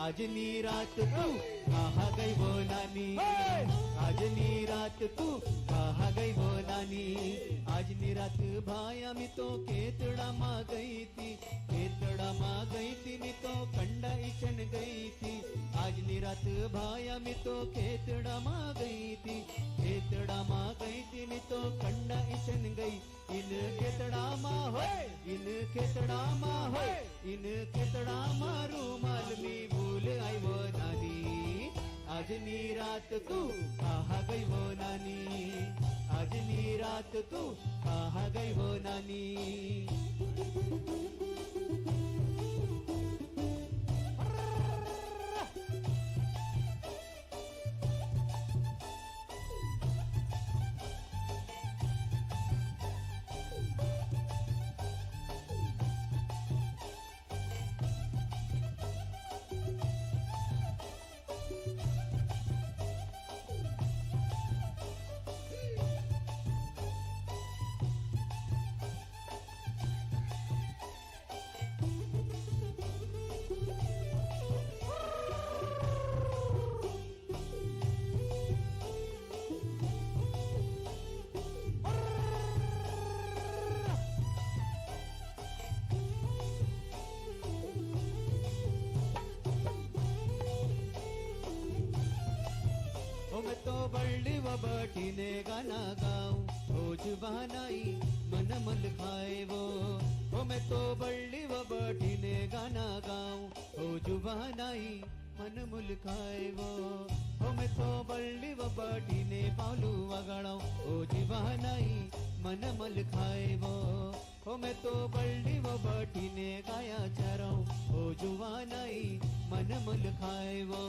आज नी रात तू कहाँ गई वो नानी, आज नी रात तू कहाँ गई वो नानी। आज नी रात भाया मी तो केतड़ा मा गई थी, केतड़ा मा गई थी मी तो कंडा इचन गई थी। आज नी रात भाया मी तो केतड़ा मा गई थी, केतड़ा मा गई थी मी तो कंडा इचन गई। इन केतड़ा मा होए, इन केतड़ा मा होए, इन केतड़ा मा रूमाल मी भूल आई वो नानी। आज नी रात तू कहाँ गई वो नानी, आज नी रात तू कहाँ गई वो नानी। मैं तो बल्ली व बटीने गाना गाऊं, हो जुबानाई मन मल खाए वो मैं तो बल्ली व बटीने गाना गाऊं, हो जुबानाई मन मुल खाए वो मैं तो बल्ली व बटीने पालू वगाड़ाऊं, हो जुबानाई मन मल खाए वो मैं तो बल्ली व बटीने गाया चराऊं, हो जुबानाई मन मुल खाए वो।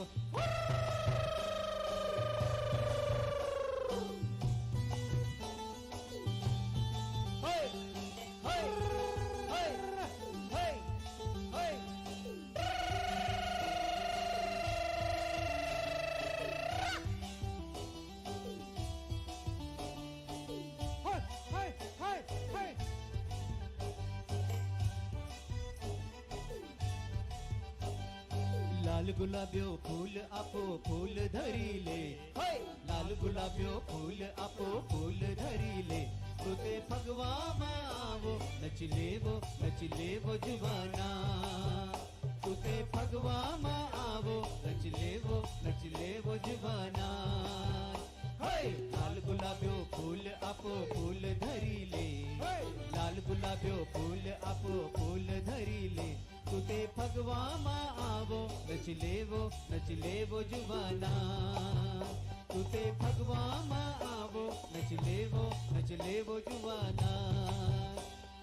लाल गुलाब्यो फूल आपो फूल धरी ले, लाल गुलाब्यो फूल आपो फूल धरी ले। तुते फगवा मावो नच ले वो जुबाना, तुते फगवा मावो नच ले वो जुबाना। लाल गुलाब्यो फूल आपो फूल धरी ले, लाल गुलाब्यो फूल आपो फूल धरी ले। तुते फगवा मावो नच ले वो जुबाना, तुते फगवा मावो नच ले वो जुबाना।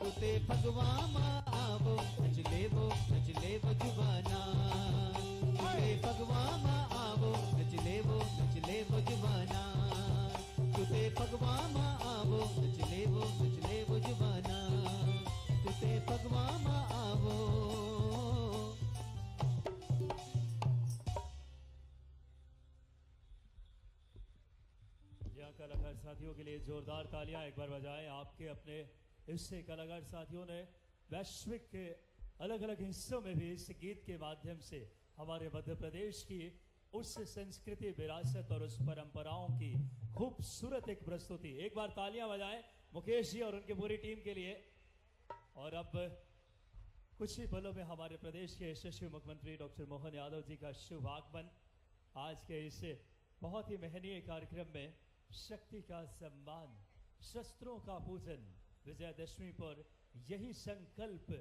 तुते फगवा मावो नच ले वो जुबाना, तुते फगवा मावो नच ले वो जुबाना। तुते फगवा मावो नच ले वो जुबाना, तुते फगवा मावो। कलाकार साथियों के लिए जोरदार तालियां एक बार बजाएं। आपके अपने हिस्से कलाकार साथियों ने वैश्विक के अलग अलग हिस्सों में भी इस गीत के माध्यम से हमारे मध्य प्रदेश की उस संस्कृति विरासत और उस परंपराओं की खूबसूरत एक प्रस्तुति। एक बार तालियां बजाएं मुकेश जी और उनकी पूरी टीम के लिए। और अब कुछ ही पलों में हमारे प्रदेश के यशस्वी मुख्यमंत्री डॉक्टर मोहन यादव जी का शुभ आगमन। आज के इस बहुत ही महनीय कार्यक्रम में शक्ति का सम्मान, शस्त्रों का पूजन, विजयदशमी पर यही संकल्प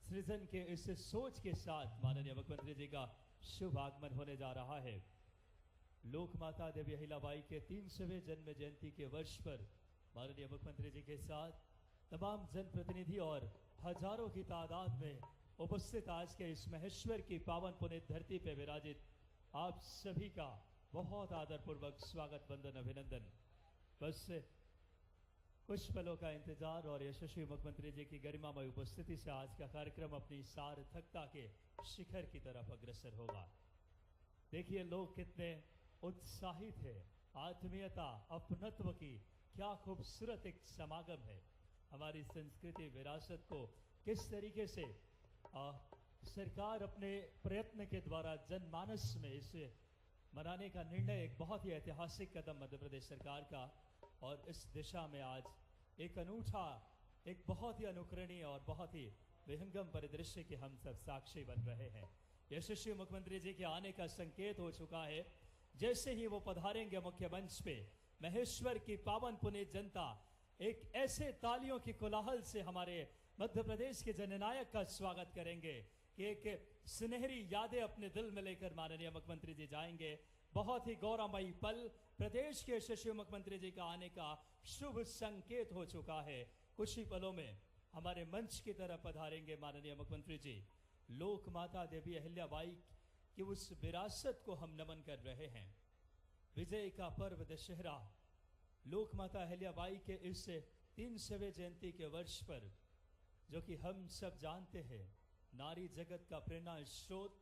सृजन के इस सोच के साथ माननीय मुख्यमंत्री जी का शुभ आगमन होने जा रहा है। लोक माता देवी अहिल्याबाई के 300वें जन्म जयंती के वर्ष पर माननीय मुख्यमंत्री जी के साथ तमाम जनप्रतिनिधि और हजारों की तादाद में उपस्थित आज के इस महेश्वर की पावन पुनीत धरती पे विराजित आप सभी का बहुत आदरपूर्वक स्वागत, वंदन, अभिनंदन। बस कुछ पलों का इंतजार और यशस्वी मुख्यमंत्री जी की गरिमामय उपस्थिति से आज का कार्यक्रम अपनी सार्थकता के शिखर की तरफ अग्रसर होगा। देखिए लोग कितने उत्साहित है, आत्मीयता, अपनत्व की क्या खूबसूरत एक समागम है। हमारी संस्कृति विरासत को किस तरीके से सरकार अपने प्रयत्न के द्वारा जनमानस में इसे मनाने का निर्णय एक बहुत ही ऐतिहासिक कदम मध्य प्रदेश सरकार का, और इस दिशा में आज एक अनूठा, एक बहुत ही अनुकरणीय और बहुत ही विहंगम परिदृश्य के हम सब साक्षी बन रहे हैं। यशस्वी मुख्यमंत्री जी के आने का संकेत हो चुका है। जैसे ही वो पधारेंगे मुख्य मंच पे, महेश्वर की पावन पुनीत जनता एक ऐसे तालियों की कोलाहल से हमारे मध्य प्रदेश के जननायक का स्वागत करेंगे कि एक सुनहरी यादें अपने दिल में लेकर माननीय मुख्यमंत्री जी जाएंगे। बहुत ही गौरवमयी पल, प्रदेश के यशस्वी मुख्यमंत्री जी का आने का शुभ संकेत हो चुका है। कुछ ही पलों में हमारे मंच की तरफ पधारेंगे माननीय मुख्यमंत्री जी। लोक माता देवी अहिल्याबाई की उस विरासत को हम नमन कर रहे हैं। विजय का पर्व दशहरा, लोक माता अहिल्याबाई के इस 300वें जयंती के वर्ष पर, जो कि हम सब जानते हैं नारी जगत का प्रेरणा स्रोत,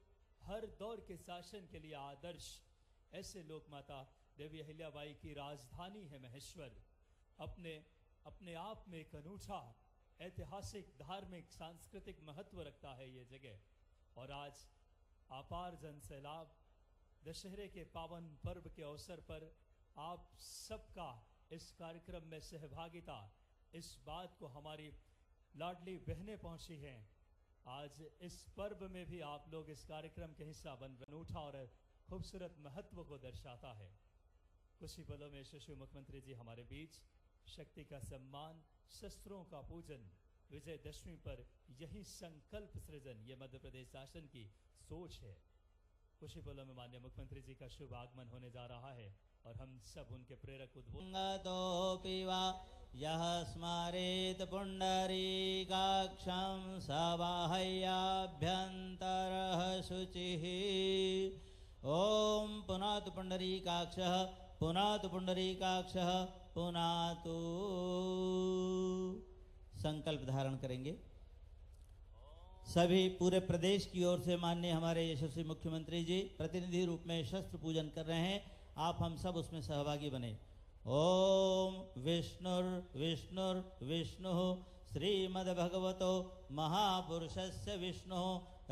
हर दौर के शासन के लिए आदर्श, ऐसे लोक माता देवी अहिल्याबाई की राजधानी है महेश्वर। अपने आप में एक अनूठा ऐतिहासिक, धार्मिक, सांस्कृतिक महत्व रखता है ये जगह। और आज अपार जन सैलाब, दशहरे के पावन पर्व के अवसर पर आप सबका इस कार्यक्रम में सहभागिता, इस बात को हमारी लाडली बहनें पहुंची हैं। आज इस पर्व में भी आप लोग इस कार्यक्रम के हिस्सा बन रहे, अनूठा और खूबसूरत महत्व को दर्शाता है। कुछ ही पलों में यशस्वी मुख्यमंत्री जी हमारे बीच। शक्ति का सम्मान, शस्त्रों का पूजन, विजयदशमी पर यही संकल्प सृजन, ये मध्य प्रदेश शासन की सोच है। कुछ ही पलों में माननीय मुख्यमंत्री जी का शुभ आगमन होने जा रहा है और हम सब उनके प्रेरक यः स्मरेत् पुण्डरीकाक्षं सबाह्याभ्यन्तरः शुचिः। ॐ पुनातु पुण्डरीकाक्षः, पुनातु पुण्डरीकाक्षः, पुनातु। संकल्प धारण करेंगे सभी। पूरे प्रदेश की ओर से माननीय हमारे यशस्वी मुख्यमंत्री जी प्रतिनिधि रूप में शस्त्र पूजन कर रहे हैं। आप हम सब उसमें सहभागी बने। ओम विष्णुर विष्णुर विष्णु श्रीमद्भगवतो महापुरुषस्य विष्णु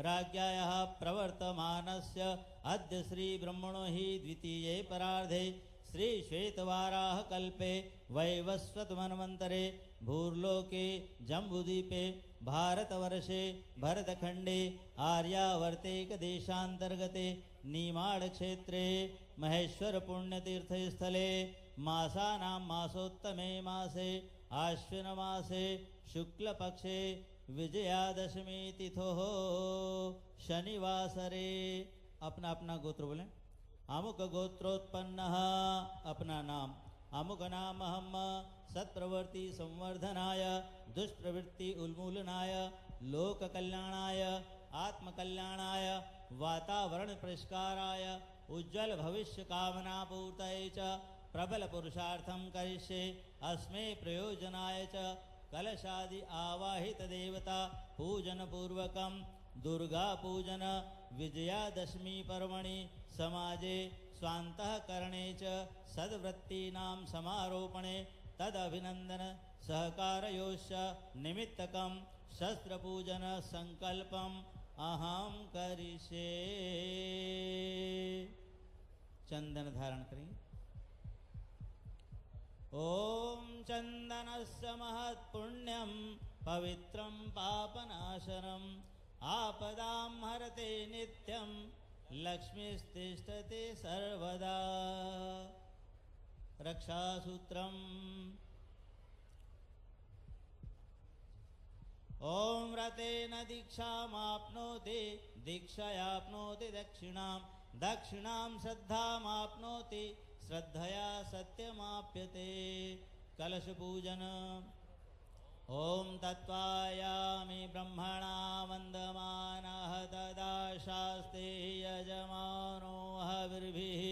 राज्ञायाः प्रवर्तमानस्य अद्य श्री ब्रह्मणो हि द्वितीये परार्धे श्री श्वेतवाराह कल्पे वैवस्वत मन्वन्तरे भूर्लोके जम्बूद्वीपे भारतवर्षे भरतखंडे आर्यावर्तेक देशांतर्गते नीमाड़ क्षेत्रे महेश्वर पुण्यतीर्थ स्थले मासानां मासोत्तमे मासे आश्विन मासे शुक्ल पक्षे विजयादशमी तिथोः शनिवासरे। अपना अपना गोत्र बोलें। अमुक गोत्रोत्पन्नः, अपना नाम। अमुक नाम हम सत्प्रवृत्ति संवर्धनाय, दुष्प्रवृत्ति उन्मूलनाय, लोक कल्याणाय, आत्म कल्याणाय, वातावरण परिष्काराय, उज्ज्वल भविष्य कामना पूर्तये च प्रबल पुरुषार्थम करिष्ये। अस्मै प्रयोजनाय च कलशादि आवाहित देवता पूजन पूर्वकम दुर्गा पूजन विजयादशमी पर्वणि समाजे स्वान्तःकरणे च सद्वृत्तीनां समारोपणे तदभिनंदन सहकारयोश्च निमित्तकं शस्त्रपूजन संकल्पम अहम करिष्ये। चंदन धारण करेंगे। ओम चंदनस्य महत्पुण्यम पवित्रं पापनाशनम आपदां हरते नित्यं लक्ष्मीस्तिष्ठते सर्वदा। रक्षासूत्रम। ओम रतेन दीक्षामाप्नोति दीक्षयाप्नोति दक्षिणां दक्षिणां श्रद्धामाप्नोति श्रद्धया सत्यमाप्यते। कलश पूजन। ओम तत्त्वायामि ब्रह्मणा वन्दमानः तदा शास्ते यजमानो हविर्भिः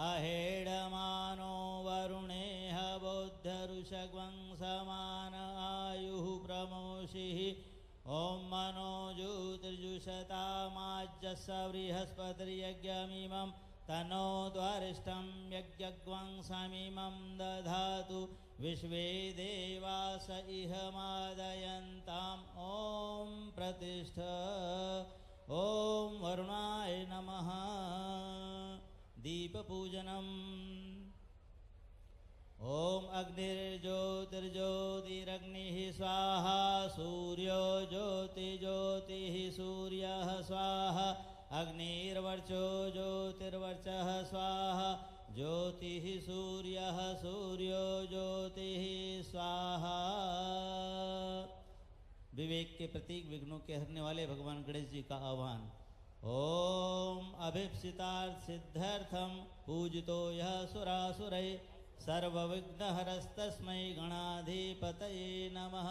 अहेडमानो वरुणेह बौद्धऋषग्वं समान आयुः प्रमोषिः। ओम मनोजुतिर्जुषतामाज्यस बृहस्पतिर्यज्ञमिमं तनो द्वारिष्ठं यज्ञग्वं समिमं दधातु विश्वे देवास इह मादयन्ताम्। ओम प्रतिष्ठ। दीप पूजनम। ओम अग्निर्ज्योतिर्ज्योतिरग्निः स्वाहा, सूर्यो ज्योतिर्ज्योतिः सूर्यः स्वाहा, अग्निर्वर्चो ज्योतिर्वर्चः स्वाहा, ज्योतिः सूर्यः सूर्यो ज्योतिः स्वाहा। विवेक के प्रतीक विघ्नों के हरने वाले भगवान गणेश जी का आह्वान। ओम अभीप्सितार्थ सिद्ध्यर्थम पूजितो यः सुरासुरै, सर्वविघ्नहरस्तस्मै गणाधिपतये नमः।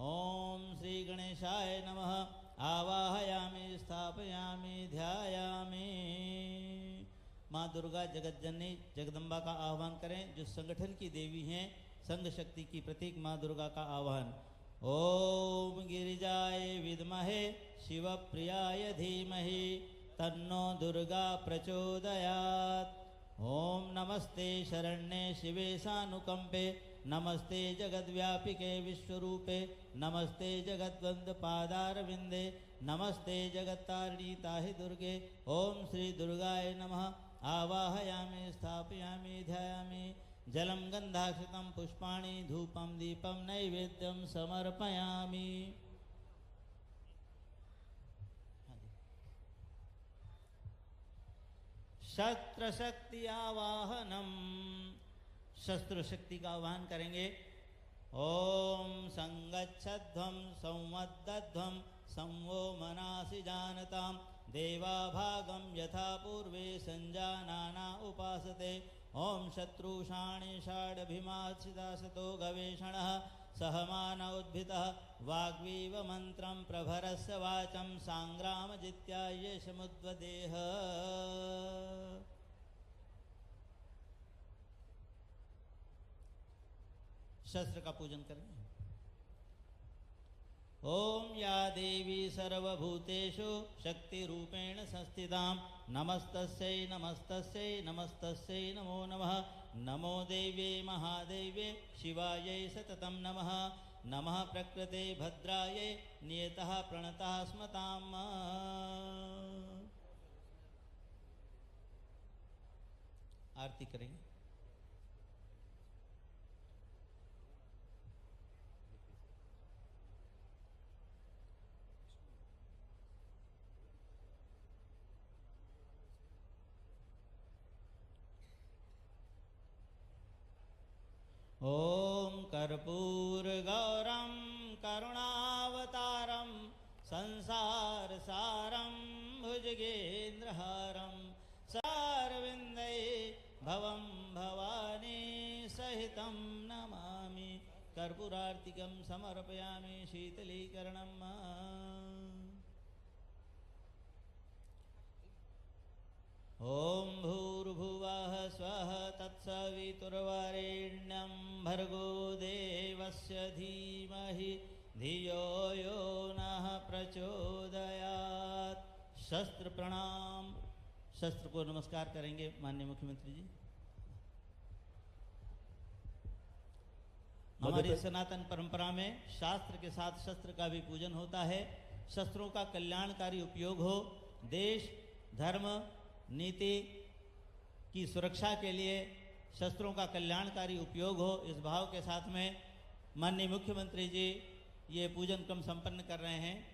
ओम श्री गणेशाय नमः। आवाहयामि स्थापयामि ध्यायामि। माँ दुर्गा जगत जननी जगदम्बा का आह्वान करें, जो संगठन की देवी हैं, संघ शक्ति की प्रतीक माँ दुर्गा का आह्वान। ओम गिरिजाय विद्महे शिवप्रियाय धीमहि, तन्नो दुर्गा प्रचोदयात्। ओम नमस्ते शरण्ये शिवे सानुकंपे, नमस्ते जगद्व्यापिके विश्वरूपे, नमस्ते जगद्वंद पादारविंदे, नमस्ते जगत्तारिणी ताहि दुर्गे। ओम श्री दुर्गाय नमः। आवाहयामि स्थापयामि ध्यायामि। जलं गंधाक्षतं पुष्पाणि धूपं दीपं नैवेद्यं समर्पयामि। शस्त्र शक्ति आवाहनम। शस्त्र शक्ति का आवाहन करेंगे। ओम संगच्छध्वं संवद्ध्वं संवो मनासि जानतां, देवाभागं यथा पूर्वे संजानाना उपासते। ओम शत्रुषाणि षाडभिमासिदासतो गवेषणः, सहमान उद्भितः वाग्वीव मंत्रं प्रभरस्य वाचं, सांग्रामजित्याय समुद्वदेह। शस्त्र का पूजन करें। ओम या देवी सर्वभूतेषु शक्तिरूपेण संस्थितां, नमस्तस्यै नमस्तस्यै नमस्तस्यै नमो नमः। नमो देव्ये महादेव्ये शिवायै सततं नमः। नमः प्रकृते भद्रायै नियतः प्रणतः स्मताम्। आरती करेंगे। ओम कर्पूरगौरं करुणावतारं, संसारसारं भुजगेन्द्रहारं, सारविन्दै भवं भवानी सहितं नमामि। कर्पूरार्तिकं समर्पयामि शीतलीकरणम्। ओम भूर्भुवः स्वः तत्सवितुर्वरेण्यं, भर्गो देवस्य धीमहि धियो यो नः प्रचोदयात्। शस्त्र प्रणाम। शस्त्र को नमस्कार करेंगे माननीय मुख्यमंत्री जी। हमारी सनातन परंपरा में शास्त्र के साथ शस्त्र का भी पूजन होता है। शस्त्रों का कल्याणकारी उपयोग हो, देश धर्म नीति की सुरक्षा के लिए शस्त्रों का कल्याणकारी उपयोग हो, इस भाव के साथ में माननीय मुख्यमंत्री जी ये पूजन क्रम संपन्न कर रहे हैं।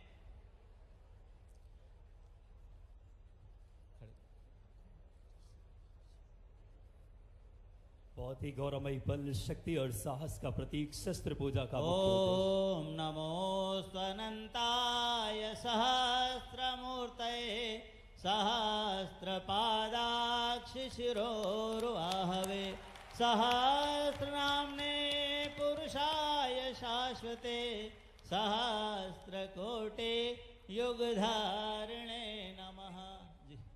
बहुत ही गौरवमयी बल शक्ति और साहस का प्रतीक शस्त्र पूजा का ओम नमोऽस्त्वनन्ताय सहस्रमूर्तये, सहस्रपादाक्षिशिरोर्वाहवे, सहस्रनाम्ने पुरुषाय शाश्वते, सहस्रकोटे युगधारिणे नमः। जी हाँ।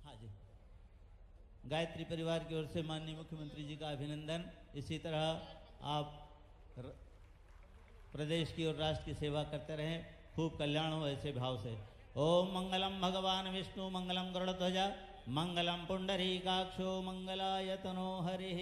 हाँ जी, गायत्री परिवार की ओर से माननीय मुख्यमंत्री जी का अभिनंदन। इसी तरह आप प्रदेश की और राष्ट्र की सेवा करते रहें, खूब कल्याण हो ऐसे भाव से। ओम मंगलम भगवान विष्णु मंगलम गरुड़ध्वज मंगलम पुंडरीकाक्षो मंगलायतनो हरिः।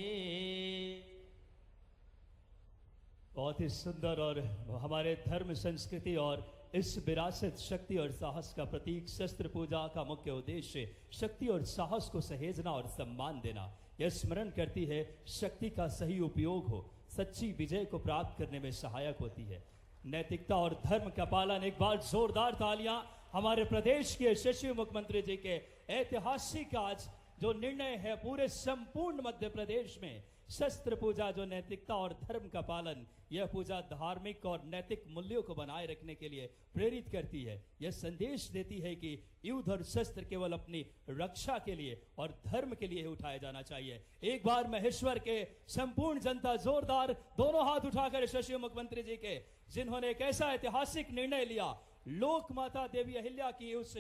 बहुत ही सुंदर और हमारे धर्म संस्कृति और इस विरासत, शक्ति और साहस का प्रतीक शस्त्र पूजा का मुख्य उद्देश्य शक्ति और साहस को सहेजना और सम्मान देना। यह स्मरण करती है शक्ति का सही उपयोग हो सच्ची विजय को प्राप्त करने में सहायक होती है। नैतिकता और धर्म का पालन। एक बार जोरदार तालियां हमारे प्रदेश के यशस्वी मुख्यमंत्री जी के ऐतिहासिक आज जो निर्णय है पूरे संपूर्ण मध्य प्रदेश में शस्त्र पूजा, जो नैतिकता और धर्म का पालन, यह पूजा धार्मिक और नैतिक मूल्यों को बनाए रखने के लिए प्रेरित करती है। यह संदेश देती है कि युद्ध और शस्त्र केवल अपनी रक्षा के लिए और धर्म के लिए ही उठाया जाना चाहिए। एक बार महेश्वर के संपूर्ण जनता जोरदार दोनों हाथ उठाकर यशस्वी मुख्यमंत्री जी के, जिन्होंने एक ऐसा ऐतिहासिक निर्णय लिया, लोक माता देवी अहिल्या की उस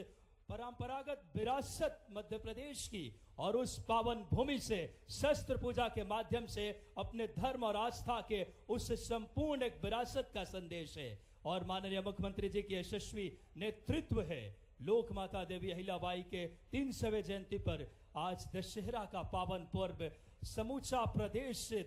परंपरागत विरासत मध्य प्रदेश की और उस पावन भूमि से शस्त्र पूजा के माध्यम से अपने धर्म और आस्था के उस संपूर्ण एक विरासत का संदेश है। और माननीय मुख्यमंत्री जी की यशस्वी नेतृत्व है। लोक माता देवी अहिल्याबाई के 300वें जयंती पर आज दशहरा का पावन पर्व समूचा प्रदेश से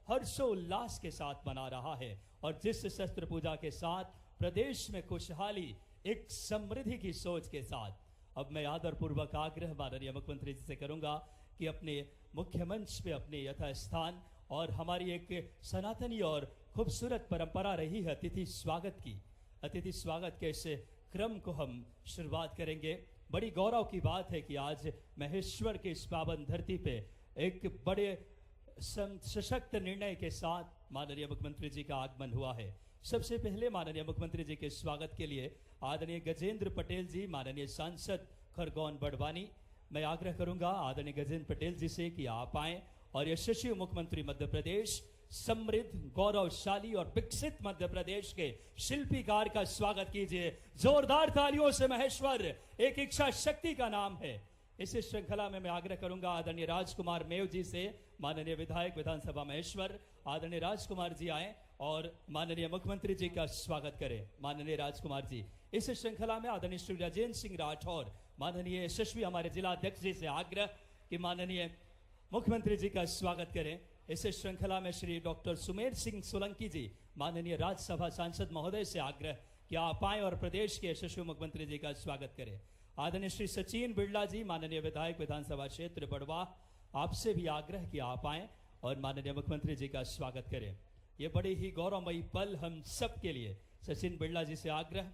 हर्षोल्लास के साथ मना रहा है। और जिस शस्त्र पूजा के साथ प्रदेश में खुशहाली, एक समृद्धि की सोच के साथ, अब मैं आदरपूर्वक आग्रह माननीय मुख्यमंत्री जी से करूंगा कि अपने मुख्य मंच पे अपने यथास्थान और हमारी एक सनातनी और खूबसूरत परंपरा रही है अतिथि स्वागत की, अतिथि स्वागत के इस क्रम को हम शुरुआत करेंगे। बड़ी गौरव की बात है कि आज महेश्वर के इस पावन धरती पे एक बड़े सशक्त निर्णय के साथ माननीय मुख्यमंत्री जी का आगमन हुआ है। सबसे पहले माननीय मुख्यमंत्री जी के स्वागत के लिए आदरणीय गजेंद्र पटेल जी, माननीय सांसद खरगोन बड़वानी, मैं आग्रह करूंगा आदरणीय गजेंद्र पटेल जी से कि आप आए और यशस्वी मुख्यमंत्री मध्य प्रदेश, समृद्ध, गौरवशाली और विकसित मध्य प्रदेश के शिल्पीकार का स्वागत कीजिए जोरदार तालियों से। महेश्वर एक इच्छा शक्ति का नाम है। इस श्रृंखला में मैं आग्रह करूंगा आदरणीय राजकुमार मेव जी से, माननीय विधायक विधानसभा महेश्वर, आदरणीय राजकुमार जी आए और माननीय मुख्यमंत्री जी का स्वागत करें। माननीय राजकुमार जी। इस श्रृंखला में आदरणीय श्री राजेंद्र सिंह राठौर, माननीय यशस्वी हमारे जिला अध्यक्ष जी से आग्रह कि माननीय मुख्यमंत्री जी का स्वागत करें। इस श्रृंखला में श्री डॉक्टर सुमेर सिंह सोलंकी जी, माननीय राज्यसभा सांसद महोदय से आग्रह कि आप आए और प्रदेश के यशस्वी मुख्यमंत्री जी का स्वागत करें। आदरणीय श्री सचिन बिरला जी, माननीय विधायक विधानसभा क्षेत्र बड़वा, आपसे भी आग्रह कि आप आए और माननीय मुख्यमंत्री जी का स्वागत करें। ये बड़े ही गौरवमयी पल हम सब के लिए। सचिन बिरला जी से आग्रह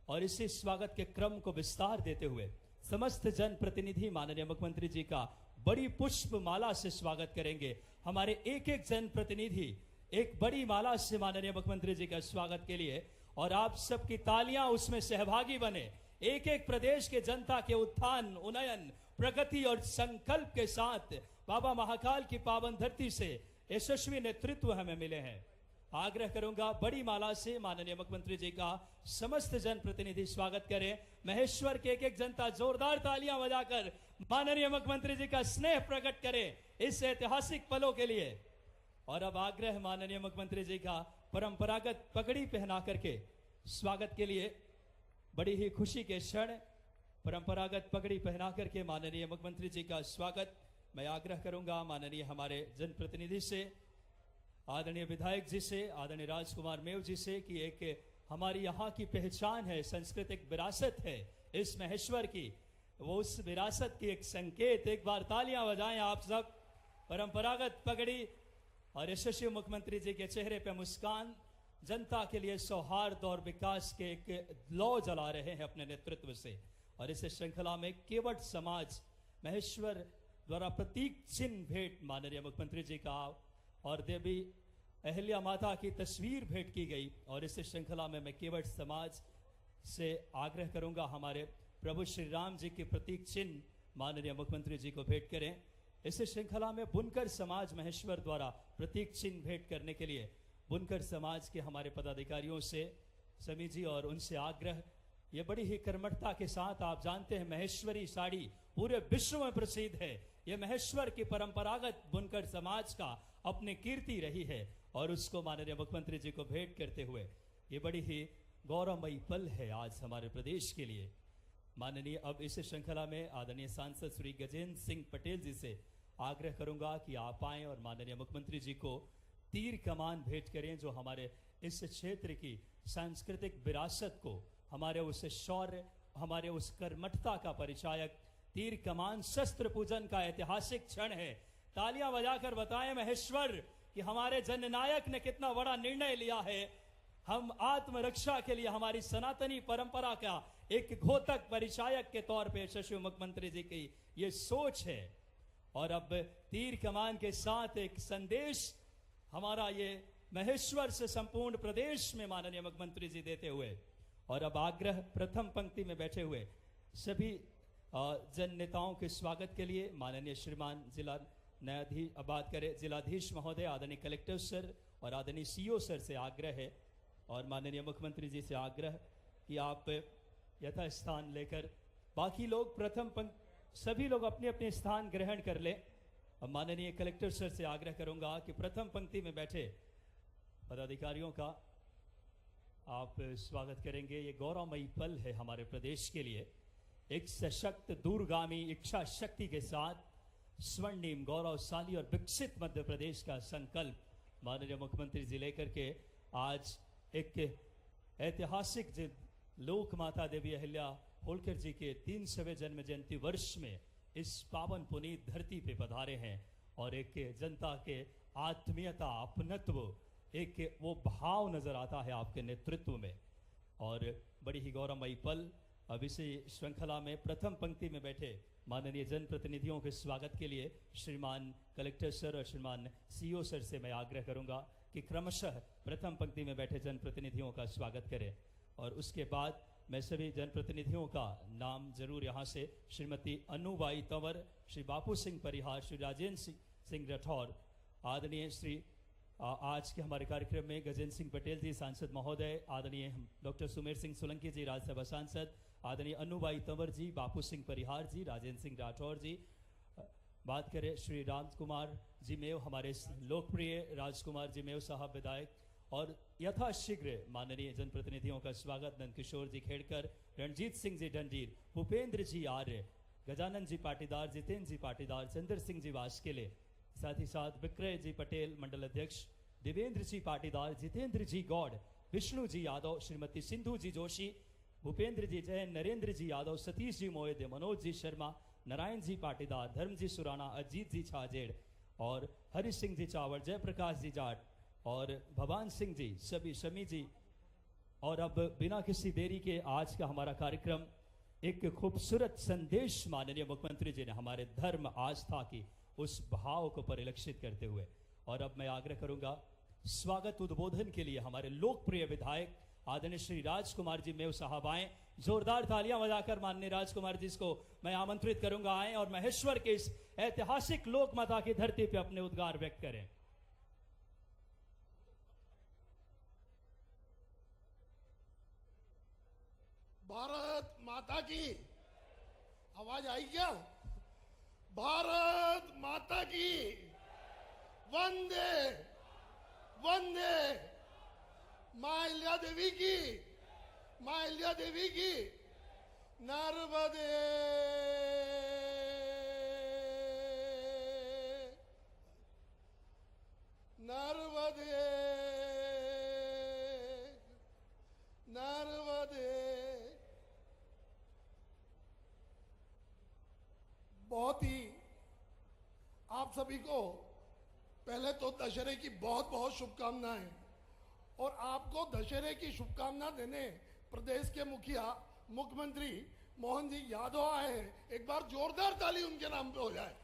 और इसी स्वागत के क्रम को विस्तार देते हुए समस्त जनप्रतिनिधि माननीय मुख्यमंत्री जी का बड़ी पुष्प माला से स्वागत करेंगे। हमारे एक एक जनप्रतिनिधि एक बड़ी माला से माननीय मुख्यमंत्री जी का स्वागत के लिए, और आप सबकी तालियां उसमें सहभागी बने। एक एक प्रदेश के जनता के उत्थान, उन्नयन, प्रगति और संकल्प के साथ बाबा महाकाल की पावन धरती से यशस्वी नेतृत्व हमें मिले हैं। आग्रह करूंगा बड़ी माला से माननीय मुख्यमंत्री जी का समस्त जनप्रतिनिधि स्वागत करें। महेश्वर के एक एक जनता जोरदार तालियां बजाकर माननीय मुख्यमंत्री जी का स्नेह प्रकट करें इस ऐतिहासिक पलों के लिए। और अब आग्रह माननीय मुख्यमंत्री जी का परंपरागत पगड़ी पहना करके स्वागत के लिए। बड़ी ही खुशी के क्षण, परंपरागत पगड़ी पहना करके माननीय मुख्यमंत्री जी का स्वागत मैं आग्रह करूंगा माननीय हमारे जनप्रतिनिधि से, आदरणीय विधायक जी से, आदरणीय राजकुमार मेव जी से कि एक हमारी यहाँ की पहचान है, सांस्कृतिक विरासत है इस महेश्वर की, वो उस विरासत की एक संकेत। एक बार तालियां बजाएं आप सब। परंपरागत पगड़ी और यशस्वी मुख्यमंत्री जी के चेहरे पे मुस्कान, जनता के लिए सौहार्द और विकास के एक लौ जला रहे हैं अपने नेतृत्व से। और इस श्रृंखला में केवट समाज महेश्वर द्वारा प्रतीक चिन्ह भेंट माननीय मुख्यमंत्री जी का और देवी अहिल्या माता की तस्वीर भेंट की गई। और इस श्रृंखला में मैं केवट समाज से आग्रह करूंगा हमारे प्रभु श्री राम जी के प्रतीक चिन्ह माननीय मुख्यमंत्री जी को भेंट करें। इस श्रृंखला में बुनकर समाज महेश्वर द्वारा प्रतीक चिन्ह भेंट करने के लिए बुनकर समाज के हमारे पदाधिकारियों से, समी जी और उनसे आग्रह, ये बड़ी ही कर्मठता के साथ, आप जानते हैं महेश्वरी साड़ी पूरे विश्व में प्रसिद्ध है। ये महेश्वर की परंपरागत बुनकर समाज का अपनी कीर्ति रही है और उसको माननीय मुख्यमंत्री जी को भेंट करते हुए ये बड़ी ही गौरवमयी पल है आज हमारे प्रदेश के लिए। माननीय अब इस श्रृंखला में आदरणीय सांसद श्री गजेंद्र सिंह पटेल जी से आग्रह करूंगा कि आप आए और माननीय मुख्यमंत्री जी को तीर कमान भेंट करें, जो हमारे इस क्षेत्र की सांस्कृतिक विरासत को हमारे उस शौर्य, हमारे उस कर्मठता का परिचायक तीर कमान शस्त्र पूजन का ऐतिहासिक क्षण है। तालियां बजाकर बताएं महेश्वर कि हमारे जननायक ने कितना बड़ा निर्णय लिया है। हम आत्मरक्षा के लिए हमारी सनातनी परंपरा का एक घोतक परिचायक के तौर पे यशस्वी मुख्यमंत्री जी की ये सोच है। और अब तीर कमान के साथ एक संदेश हमारा ये महेश्वर से संपूर्ण प्रदेश में माननीय मुख्यमंत्री जी देते हुए, और अब आग्रह प्रथम पंक्ति में बैठे हुए सभी जन नेताओं के स्वागत के लिए माननीय श्रीमान जिला न्यायाधीश, बात करें जिलाधीश महोदय, आदरणीय कलेक्टर सर और आदरणीय सीओ सर से आग्रह है और माननीय मुख्यमंत्री जी से आग्रह कि आप यथास्थान लेकर बाकी लोग प्रथम पंक्ति सभी लोग अपने अपने स्थान ग्रहण कर ले। अब माननीय कलेक्टर सर से आग्रह करूंगा कि प्रथम पंक्ति में बैठे पदाधिकारियों का आप स्वागत करेंगे। ये गौरवमयी पल है हमारे प्रदेश के लिए। एक सशक्त, दूरगामी इच्छा शक्ति के साथ स्वर्णिम, गौरवशाली और विकसित मध्य प्रदेश का संकल्प माननीय मुख्यमंत्री जी लेकर के आज एक ऐतिहासिक लोक माता देवी अहिल्या होलकर जी के 300वें जन्म जयंती वर्ष में इस पावन पुनीत धरती पे पधारे हैं और एक जनता के आत्मीयता, अपनत्व, एक वो भाव नजर आता है आपके नेतृत्व में और बड़ी ही गौरवमयी पल। अब इसी श्रृंखला में प्रथम पंक्ति में बैठे माननीय जनप्रतिनिधियों के स्वागत के लिए श्रीमान कलेक्टर सर और श्रीमान सीओ सर से मैं आग्रह करूंगा कि क्रमशः प्रथम पंक्ति में बैठे जनप्रतिनिधियों का स्वागत करें। और उसके बाद मैं सभी जनप्रतिनिधियों का नाम जरूर यहाँ से श्रीमती अनुबाई तंवर, श्री बापू सिंह परिहार, श्री राजेंद्र सिंह राठौर, आदरणीय श्री आज के हमारे कार्यक्रम में गजेंद्र सिंह पटेल जी सांसद महोदय, आदरणीय डॉक्टर सुमेर सिंह सोलंकी जी राज्यसभा सांसद, आदरणीय अनुबाई तंवर जी, बापू सिंह परिहार जी, राजेंद्र सिंह राठौर जी, बात करें श्री राजकुमार जी मेव, हमारे लोकप्रिय राजकुमार जी मेव साहब विधायक, और यथाशीघ्र माननीय जनप्रतिनिधियों का स्वागत नंदकिशोर जी खेड़कर, रणजीत सिंह जी डंडीर, भूपेंद्र जी आर्य, गजानन जी पाटीदार, जितेंद्र जी पाटीदार, चंद्र सिंह जी वास्केले, साथ ही साथ विक्रय जी पटेल मंडल अध्यक्ष, देवेंद्र जी पाटीदार, जितेंद्र जी गौड़, विष्णु जी यादव, श्रीमती सिंधु जी जोशी, भूपेंद्र जी जैन, नरेंद्र जी यादव, सतीश जी मोहिते, मनोज जी शर्मा, नारायण जी पाटीदार, धर्म जी सुराना, अजीत जी छाजेड़ और हरि सिंह जी चावड़, जयप्रकाश जी जाट और भवान सिंह जी, सभी शमी जी। और अब बिना किसी देरी के आज का हमारा कार्यक्रम एक खूबसूरत संदेश माननीय मुख्यमंत्री जी ने हमारे धर्म आस्था की उस भाव को परिलक्षित करते हुए, और अब मैं आग्रह करूंगा स्वागत उद्बोधन के लिए हमारे लोकप्रिय विधायक आदरणीय श्री राजकुमार जी मेव साहब आए। जोरदार तालियां बजाकर माननीय राजकुमार जी को मैं आमंत्रित करूंगा आए और महेश्वर के इस ऐतिहासिक लोक माता की धरती पे अपने उद्गार व्यक्त करें। भारत माता की आवाज आई क्या? भारत माता की वंदे वंदे। मां अहिल्या देवी की, मां अहिल्या देवी की नर्मदे। नर्मदे नर्मदे। बहुत ही आप सभी को पहले तो दशहरे की बहुत बहुत शुभकामनाएं, और आपको दशहरे की शुभकामना देने प्रदेश के मुखिया मुख्यमंत्री मोहन जी यादव आए हैं। एक बार जोरदार ताली उनके नाम पे हो जाए।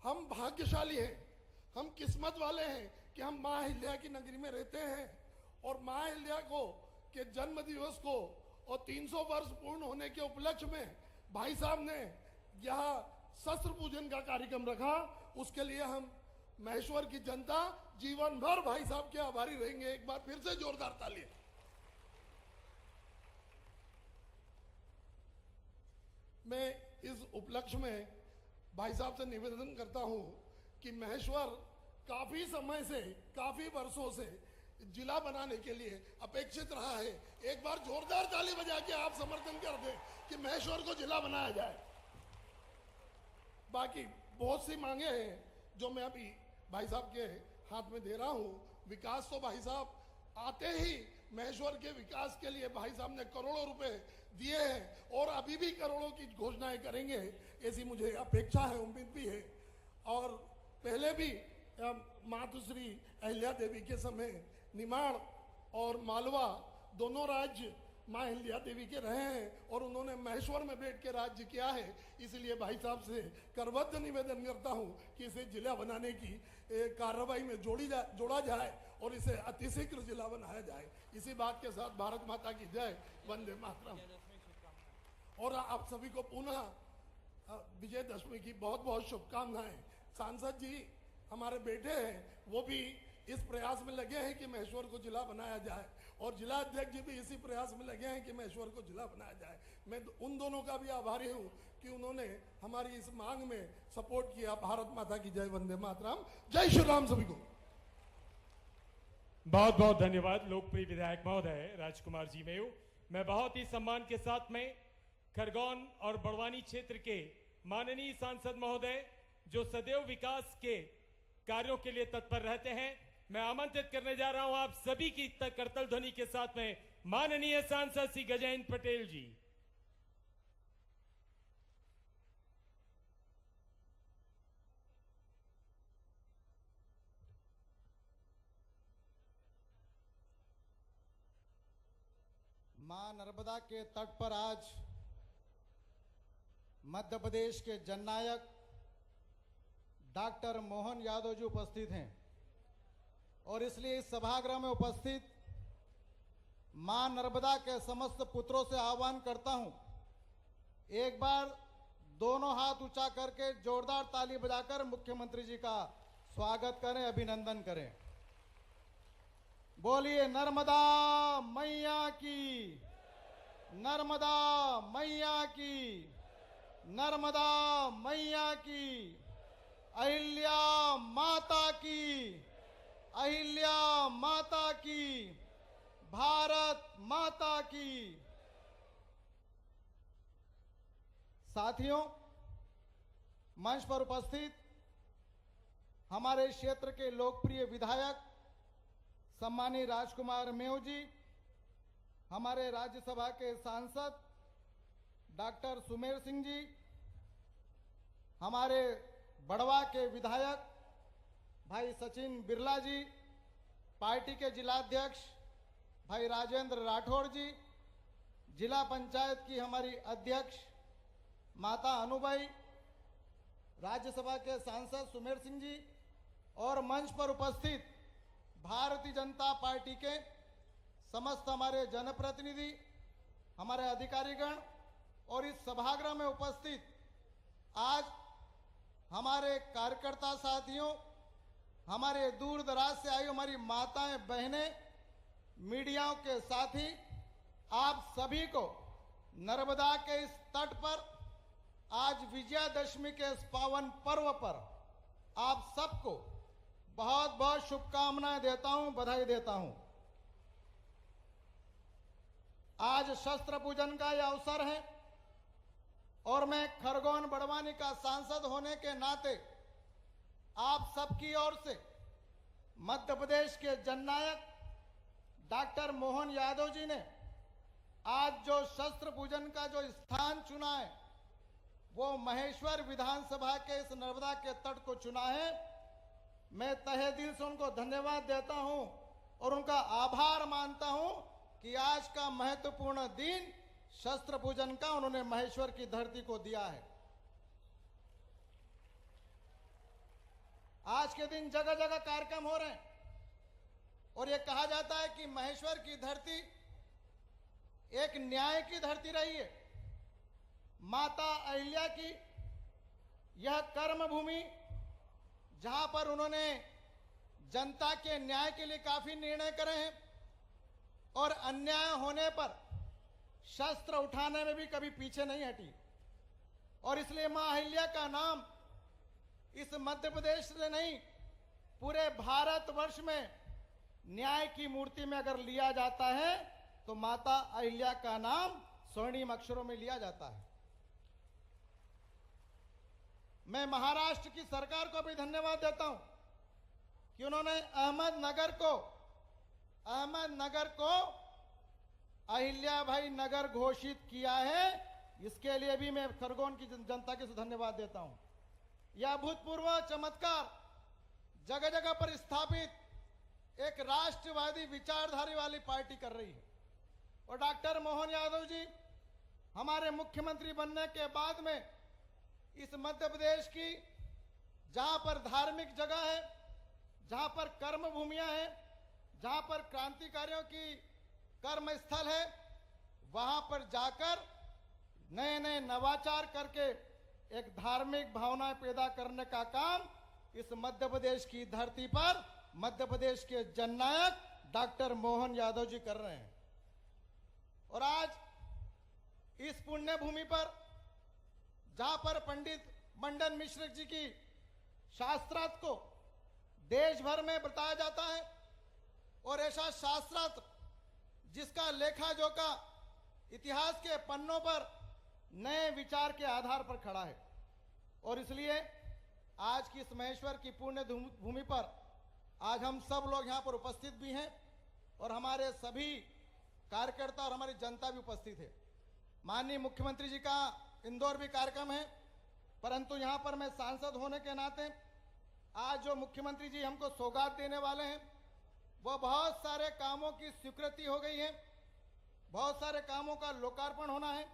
हम भाग्यशाली हैं, हम किस्मत वाले हैं कि हम मां अहिल्या की नगरी में रहते हैं और मां अहिल्या को के जन्म दिवस को और 300 वर्ष पूर्ण होने के उपलक्ष्य में भाई साहब ने यहाँ शस्त्र पूजन का कार्यक्रम रखा। उसके लिए हम महेश्वर की जनता जीवन भर भाई साहब के आभारी रहेंगे। एक बार फिर से जोरदार ताली। मैं इस उपलक्ष्य में भाई साहब से निवेदन करता हूं कि महेश्वर काफी समय से, काफी वर्षों से जिला बनाने के लिए अपेक्षित रहा है। एक बार जोरदार ताली बजा के आप समर्थन कर दें कि महेश्वर को जिला बनाया जाए। बाकी बहुत सी मांगे हैं जो मैं अभी भाई साहब के हाथ में दे रहा हूं। विकास तो भाई साहब आते ही महेश्वर के विकास के लिए भाई साहब ने करोड़ों रुपए दिए हैं और अभी भी करोड़ों की घोषणाएं करेंगे, ऐसी मुझे अपेक्षा है, उम्मीद भी है। और पहले भी मातुश्री अहिल्या देवी के समय निमाड़ और मालवा दोनों राज्य माँ अहिल्या देवी के रहे हैं और उन्होंने महेश्वर में बैठ के राज्य किया है। इसलिए भाई साहब से करबद्ध निवेदन करता हूं कि इसे जिला बनाने की कार्रवाई में जोड़ा जाए और इसे अतिशीघ्र जिला बनाया जाए। इसी बात के साथ भारत माता की जय, वंदे मातरम। और आप सभी को पुनः विजयदशमी की बहुत बहुत शुभकामनाएं। सांसद जी हमारे बेटे हैं, वो भी इस प्रयास में लगे हैं कि महेश्वर को जिला बनाया जाए और जिला अध्यक्ष जी भी इसी प्रयास में लगे हैं कि महेश्वर को जिला बनाया जाए। मैं उन दोनों का भी आभारी हूं कि उन्होंने हमारी इस मांग में सपोर्ट किया। भारत माता की जय, वंदे मातरम। जय श्री राम सभी को। बहुत बहुत धन्यवाद लोकप्रिय विधायक महोदय राजकुमार जी मेव। मैं बहुत ही सम्मान के साथ में खरगोन और बड़वानी क्षेत्र के माननीय सांसद महोदय जो सदैव विकास के कार्यों के लिए तत्पर रहते हैं, मैं आमंत्रित करने जा रहा हूं आप सभी की करतल ध्वनि के साथ में माननीय सांसद श्री गजेंद्र पटेल जी। मां नर्मदा के तट पर आज मध्य प्रदेश के जननायक डॉक्टर मोहन यादव जी उपस्थित हैं और इसलिए इस सभागृह में उपस्थित मां नर्मदा के समस्त पुत्रों से आह्वान करता हूं, एक बार दोनों हाथ ऊंचा करके जोरदार ताली बजाकर मुख्यमंत्री जी का स्वागत करें, अभिनंदन करें। बोलिए नर्मदा मैया की, नर्मदा मैया की, नर्मदा मैया की, अहिल्या माता की, अहिल्या माता की, भारत माता की। साथियों, मंच पर उपस्थित हमारे क्षेत्र के लोकप्रिय विधायक सम्मानीय राजकुमार मेव जी, हमारे राज्यसभा के सांसद डॉक्टर सुमेर सिंह जी, हमारे बड़वा के विधायक भाई सचिन बिरला जी, पार्टी के जिलाध्यक्ष भाई राजेंद्र राठौड़ जी, जिला पंचायत की हमारी अध्यक्ष माता अनुबाई, राज्यसभा के सांसद सुमेर सिंह जी और मंच पर उपस्थित भारतीय जनता पार्टी के समस्त हमारे जनप्रतिनिधि, हमारे अधिकारीगण और इस सभागृह में उपस्थित आज हमारे कार्यकर्ता साथियों, हमारे दूर दराज से आई हमारी माताएं बहनें, मीडियाओं के साथी, आप सभी को नर्मदा के इस तट पर आज विजयादशमी के इस पावन पर्व पर आप सबको बहुत बहुत शुभकामनाएं देता हूं, बधाई देता हूं। आज शस्त्र पूजन का यह अवसर है और मैं खरगोन बड़वानी का सांसद होने के नाते आप सबकी ओर से मध्य प्रदेश के जननायक डॉक्टर मोहन यादव जी ने आज जो शस्त्र पूजन का जो स्थान चुना है वो महेश्वर विधानसभा के इस नर्मदा के तट को चुना है। मैं तहे दिल से उनको धन्यवाद देता हूं और उनका आभार मानता हूं कि आज का महत्वपूर्ण दिन शस्त्र पूजन का उन्होंने महेश्वर की धरती को दिया है। आज के दिन जगह जगह कार्यक्रम हो रहे हैं और ये कहा जाता है कि महेश्वर की धरती एक न्याय की धरती रही है। माता अहिल्या की यह कर्म भूमि जहां पर उन्होंने जनता के न्याय के लिए काफी निर्णय करे हैं और अन्याय होने पर शस्त्र उठाने में भी कभी पीछे नहीं हटी और इसलिए मां अहिल्या का नाम इस मध्य प्रदेश से नहीं पूरे भारतवर्ष में न्याय की मूर्ति में अगर लिया जाता है तो माता अहिल्या का नाम स्वर्णिम अक्षरों में लिया जाता है। मैं महाराष्ट्र की सरकार को भी धन्यवाद देता हूं कि उन्होंने अहमदनगर को अहिल्याभाई नगर घोषित किया है। इसके लिए भी मैं खरगोन की जनता के धन्यवाद देता हूं। यह अभूतपूर्व चमत्कार जगह जगह पर स्थापित एक राष्ट्रवादी विचारधारा वाली पार्टी कर रही है। और डॉक्टर मोहन यादव जी हमारे मुख्यमंत्री बनने के बाद में इस मध्य प्रदेश की जहां पर धार्मिक जगह है, जहां पर कर्म भूमियां हैं, जहां पर क्रांतिकारियों की कर्म स्थल है, वहां पर जाकर नए नए नवाचार करके एक धार्मिक भावना पैदा करने का काम इस मध्य प्रदेश की धरती पर मध्य प्रदेश के जननायक डॉक्टर मोहन यादव जी कर रहे हैं। और आज इस पुण्य भूमि पर जहां पर पंडित मंडन मिश्र जी की शास्त्रार्थ को देश भर में बताया जाता है और ऐसा शास्त्रार्थ जिसका लेखा जोखा इतिहास के पन्नों पर नए विचार के आधार पर खड़ा है। और इसलिए आज की इस महेश्वर की पुण्य भूमि पर आज हम सब लोग यहाँ पर उपस्थित भी हैं और हमारे सभी कार्यकर्ता और हमारी जनता भी उपस्थित है। माननीय मुख्यमंत्री जी का इंदौर भी कार्यक्रम है, परंतु यहाँ पर मैं सांसद होने के नाते आज जो मुख्यमंत्री जी हमको सौगात देने वाले हैं वो बहुत सारे कामों की स्वीकृति हो गई है, बहुत सारे कामों का लोकार्पण होना है।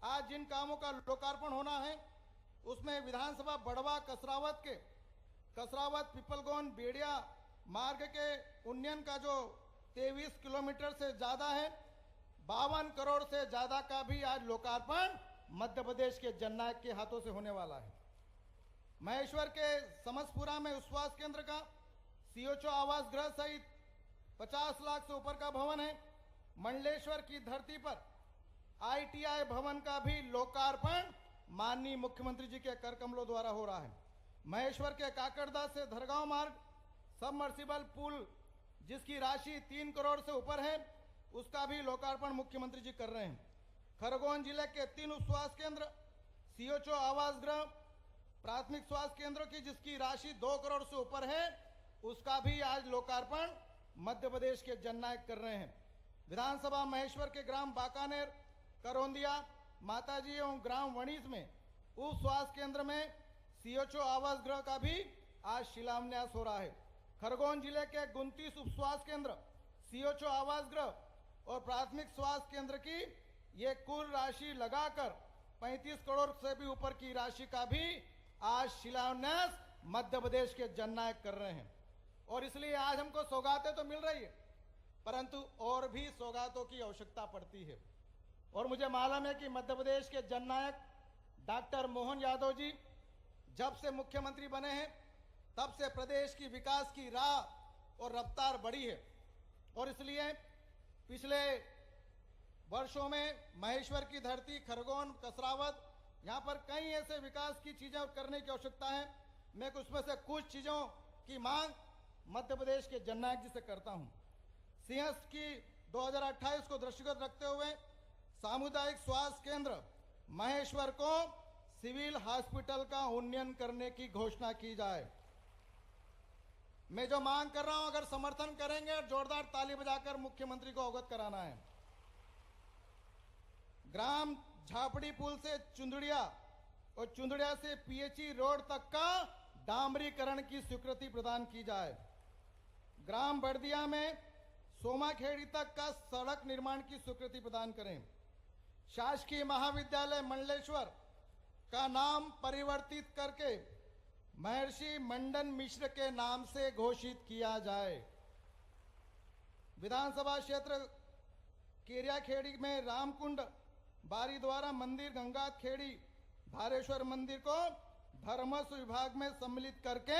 आज जिन कामों का लोकार्पण होना है उसमें विधानसभा बड़वा कसरावत पिपलगोन बेड़िया मार्ग के उन्नयन का जो 23 किलोमीटर से ज्यादा है, 52 करोड़ से ज्यादा का भी आज लोकार्पण मध्य प्रदेश के जननायक के हाथों से होने वाला है। महेश्वर के समसपुरा में स्वास्थ्य केंद्र का सीओचो आवास गृह सहित 50 लाख से ऊपर का भवन है। मंडलेश्वर की धरती पर आईटीआई भवन का भी लोकार्पण माननीय मुख्यमंत्री जी के कर कमलों द्वारा हो रहा है। महेश्वर के काकड़दा से धरगांव मार्ग सबमर्सिबल पुल जिसकी राशि 3 करोड़ से ऊपर है, उसका भी लोकार्पण मुख्यमंत्री जी कर रहे हैं। खरगोन जिले के 3 उप स्वास्थ्य केंद्र, सीओचो आवास गृह, प्राथमिक स्वास्थ्य केंद्रों की जिसकी राशि 2 करोड़ से ऊपर है, उसका भी आज लोकार्पण मध्य प्रदेश के जननायक कर रहे हैं। विधानसभा महेश्वर के ग्राम बाकानेर, करौंदिया, माताजी एवं ग्राम वणीस में उप स्वास्थ्य केंद्र में सीओचो आवास गृह का भी आज शिलान्यास हो रहा है। खरगोन जिले के 29 उप स्वास्थ्य केंद्र, सीओचो आवास गृह और प्राथमिक स्वास्थ्य केंद्र की ये कुल राशि लगाकर 35 करोड़ से भी ऊपर की राशि का भी आज शिलान्यास मध्य प्रदेश के जननायक कर रहे हैं। और इसलिए आज हमको सौगातें तो मिल रही है, परंतु और भी सौगातों की आवश्यकता पड़ती है। और मुझे मालूम है कि मध्य प्रदेश के जननायक डॉक्टर मोहन यादव जी जब से मुख्यमंत्री बने हैं तब से प्रदेश की विकास की राह और रफ्तार बढ़ी है। और इसलिए पिछले वर्षों में महेश्वर की धरती, खरगोन, कसरावत, यहाँ पर कई ऐसे विकास की चीजें करने की आवश्यकता है। मैं उसमें से कुछ चीजों की मांग मध्य प्रदेश के जननायक जी से करता हूँ। सिंहस्थ की 2028 को दृष्टिगत रखते हुए सामुदायिक स्वास्थ्य केंद्र महेश्वर को सिविल हॉस्पिटल का उन्नयन करने की घोषणा की जाए। मैं जो मांग कर रहा हूं अगर समर्थन करेंगे और जोरदार ताली बजाकर मुख्यमंत्री को अवगत कराना है। ग्राम झापड़ी पुल से चुंदड़िया और चुंदड़िया से पीएचई रोड तक का डामरीकरण की स्वीकृति प्रदान की जाए। ग्राम बड़दिया में सोमाखेड़ी तक का सड़क निर्माण की स्वीकृति प्रदान करें। शासकीय महाविद्यालय मंडलेश्वर का नाम परिवर्तित करके महर्षि मंडन मिश्र के नाम से घोषित किया जाए। विधानसभा क्षेत्र केरियाखेड़ी में रामकुंड बारी द्वारा मंदिर, गंगा खेड़ी, धारेश्वर मंदिर को धर्मस्व विभाग में सम्मिलित करके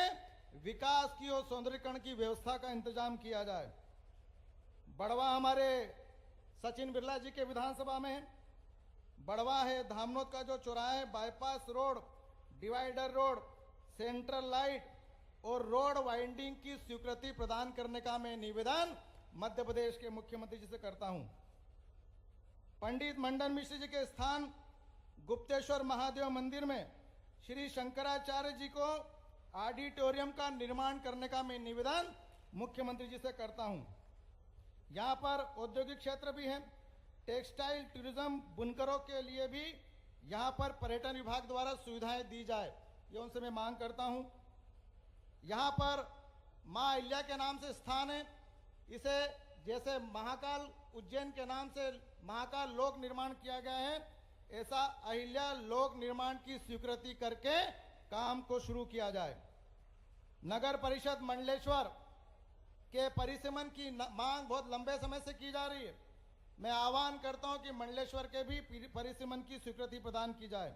विकास की और सौंदर्यीकरण की व्यवस्था का इंतजाम किया जाए। बड़वा हमारे सचिन बिरला जी के विधानसभा में है। बड़वा है धामनोद का जो चौराहा है, bypass road, divider road, central light और रोड वाइंडिंग की स्वीकृति प्रदान करने का मैं निवेदन मध्य प्रदेश के मुख्यमंत्री जी से करता हूं। पंडित मंडन मिश्र जी के स्थान गुप्तेश्वर महादेव मंदिर में श्री शंकराचार्य जी को ऑडिटोरियम का निर्माण करने का मैं निवेदन मुख्यमंत्री जी से करता हूं। यहां पर औद्योगिक क्षेत्र भी है, टेक्सटाइल टूरिज्म बुनकरों के लिए भी यहां पर पर्यटन विभाग द्वारा सुविधाएं दी जाए, ये उनसे मैं मांग करता हूं। यहां पर मां अहिल्या के नाम से स्थान है, इसे जैसे महाकाल उज्जैन के नाम से महाकाल लोक निर्माण किया गया है, ऐसा अहिल्या लोक निर्माण की स्वीकृति करके काम को शुरू किया जाए। नगर परिषद मंडलेश्वर के परिसीमन की मांग बहुत लंबे समय से की जा रही है। मैं आह्वान करता हूं कि मंडलेश्वर के भी परिसीमन की स्वीकृति प्रदान की जाए।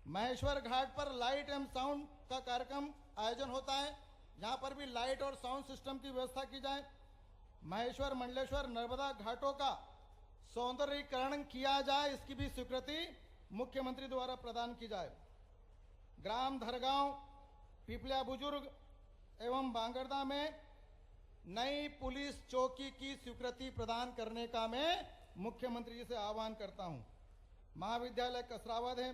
महेश्वर घाट पर लाइट एवं साउंड का कार्यक्रम आयोजन होता है, यहां पर भी लाइट और साउंड सिस्टम की व्यवस्था की जाए। महेश्वर मंडलेश्वर नर्मदा घाटों का सौंदर्यीकरण किया जाए, इसकी भी स्वीकृति मुख्यमंत्री द्वारा प्रदान की जाए। ग्राम धरगांव, पिपलिया बुजुर्ग एवं बांगरदा में नई पुलिस चौकी की स्वीकृति प्रदान करने का मैं मुख्यमंत्री जी से आह्वान करता हूं। महाविद्यालय कसरावद है,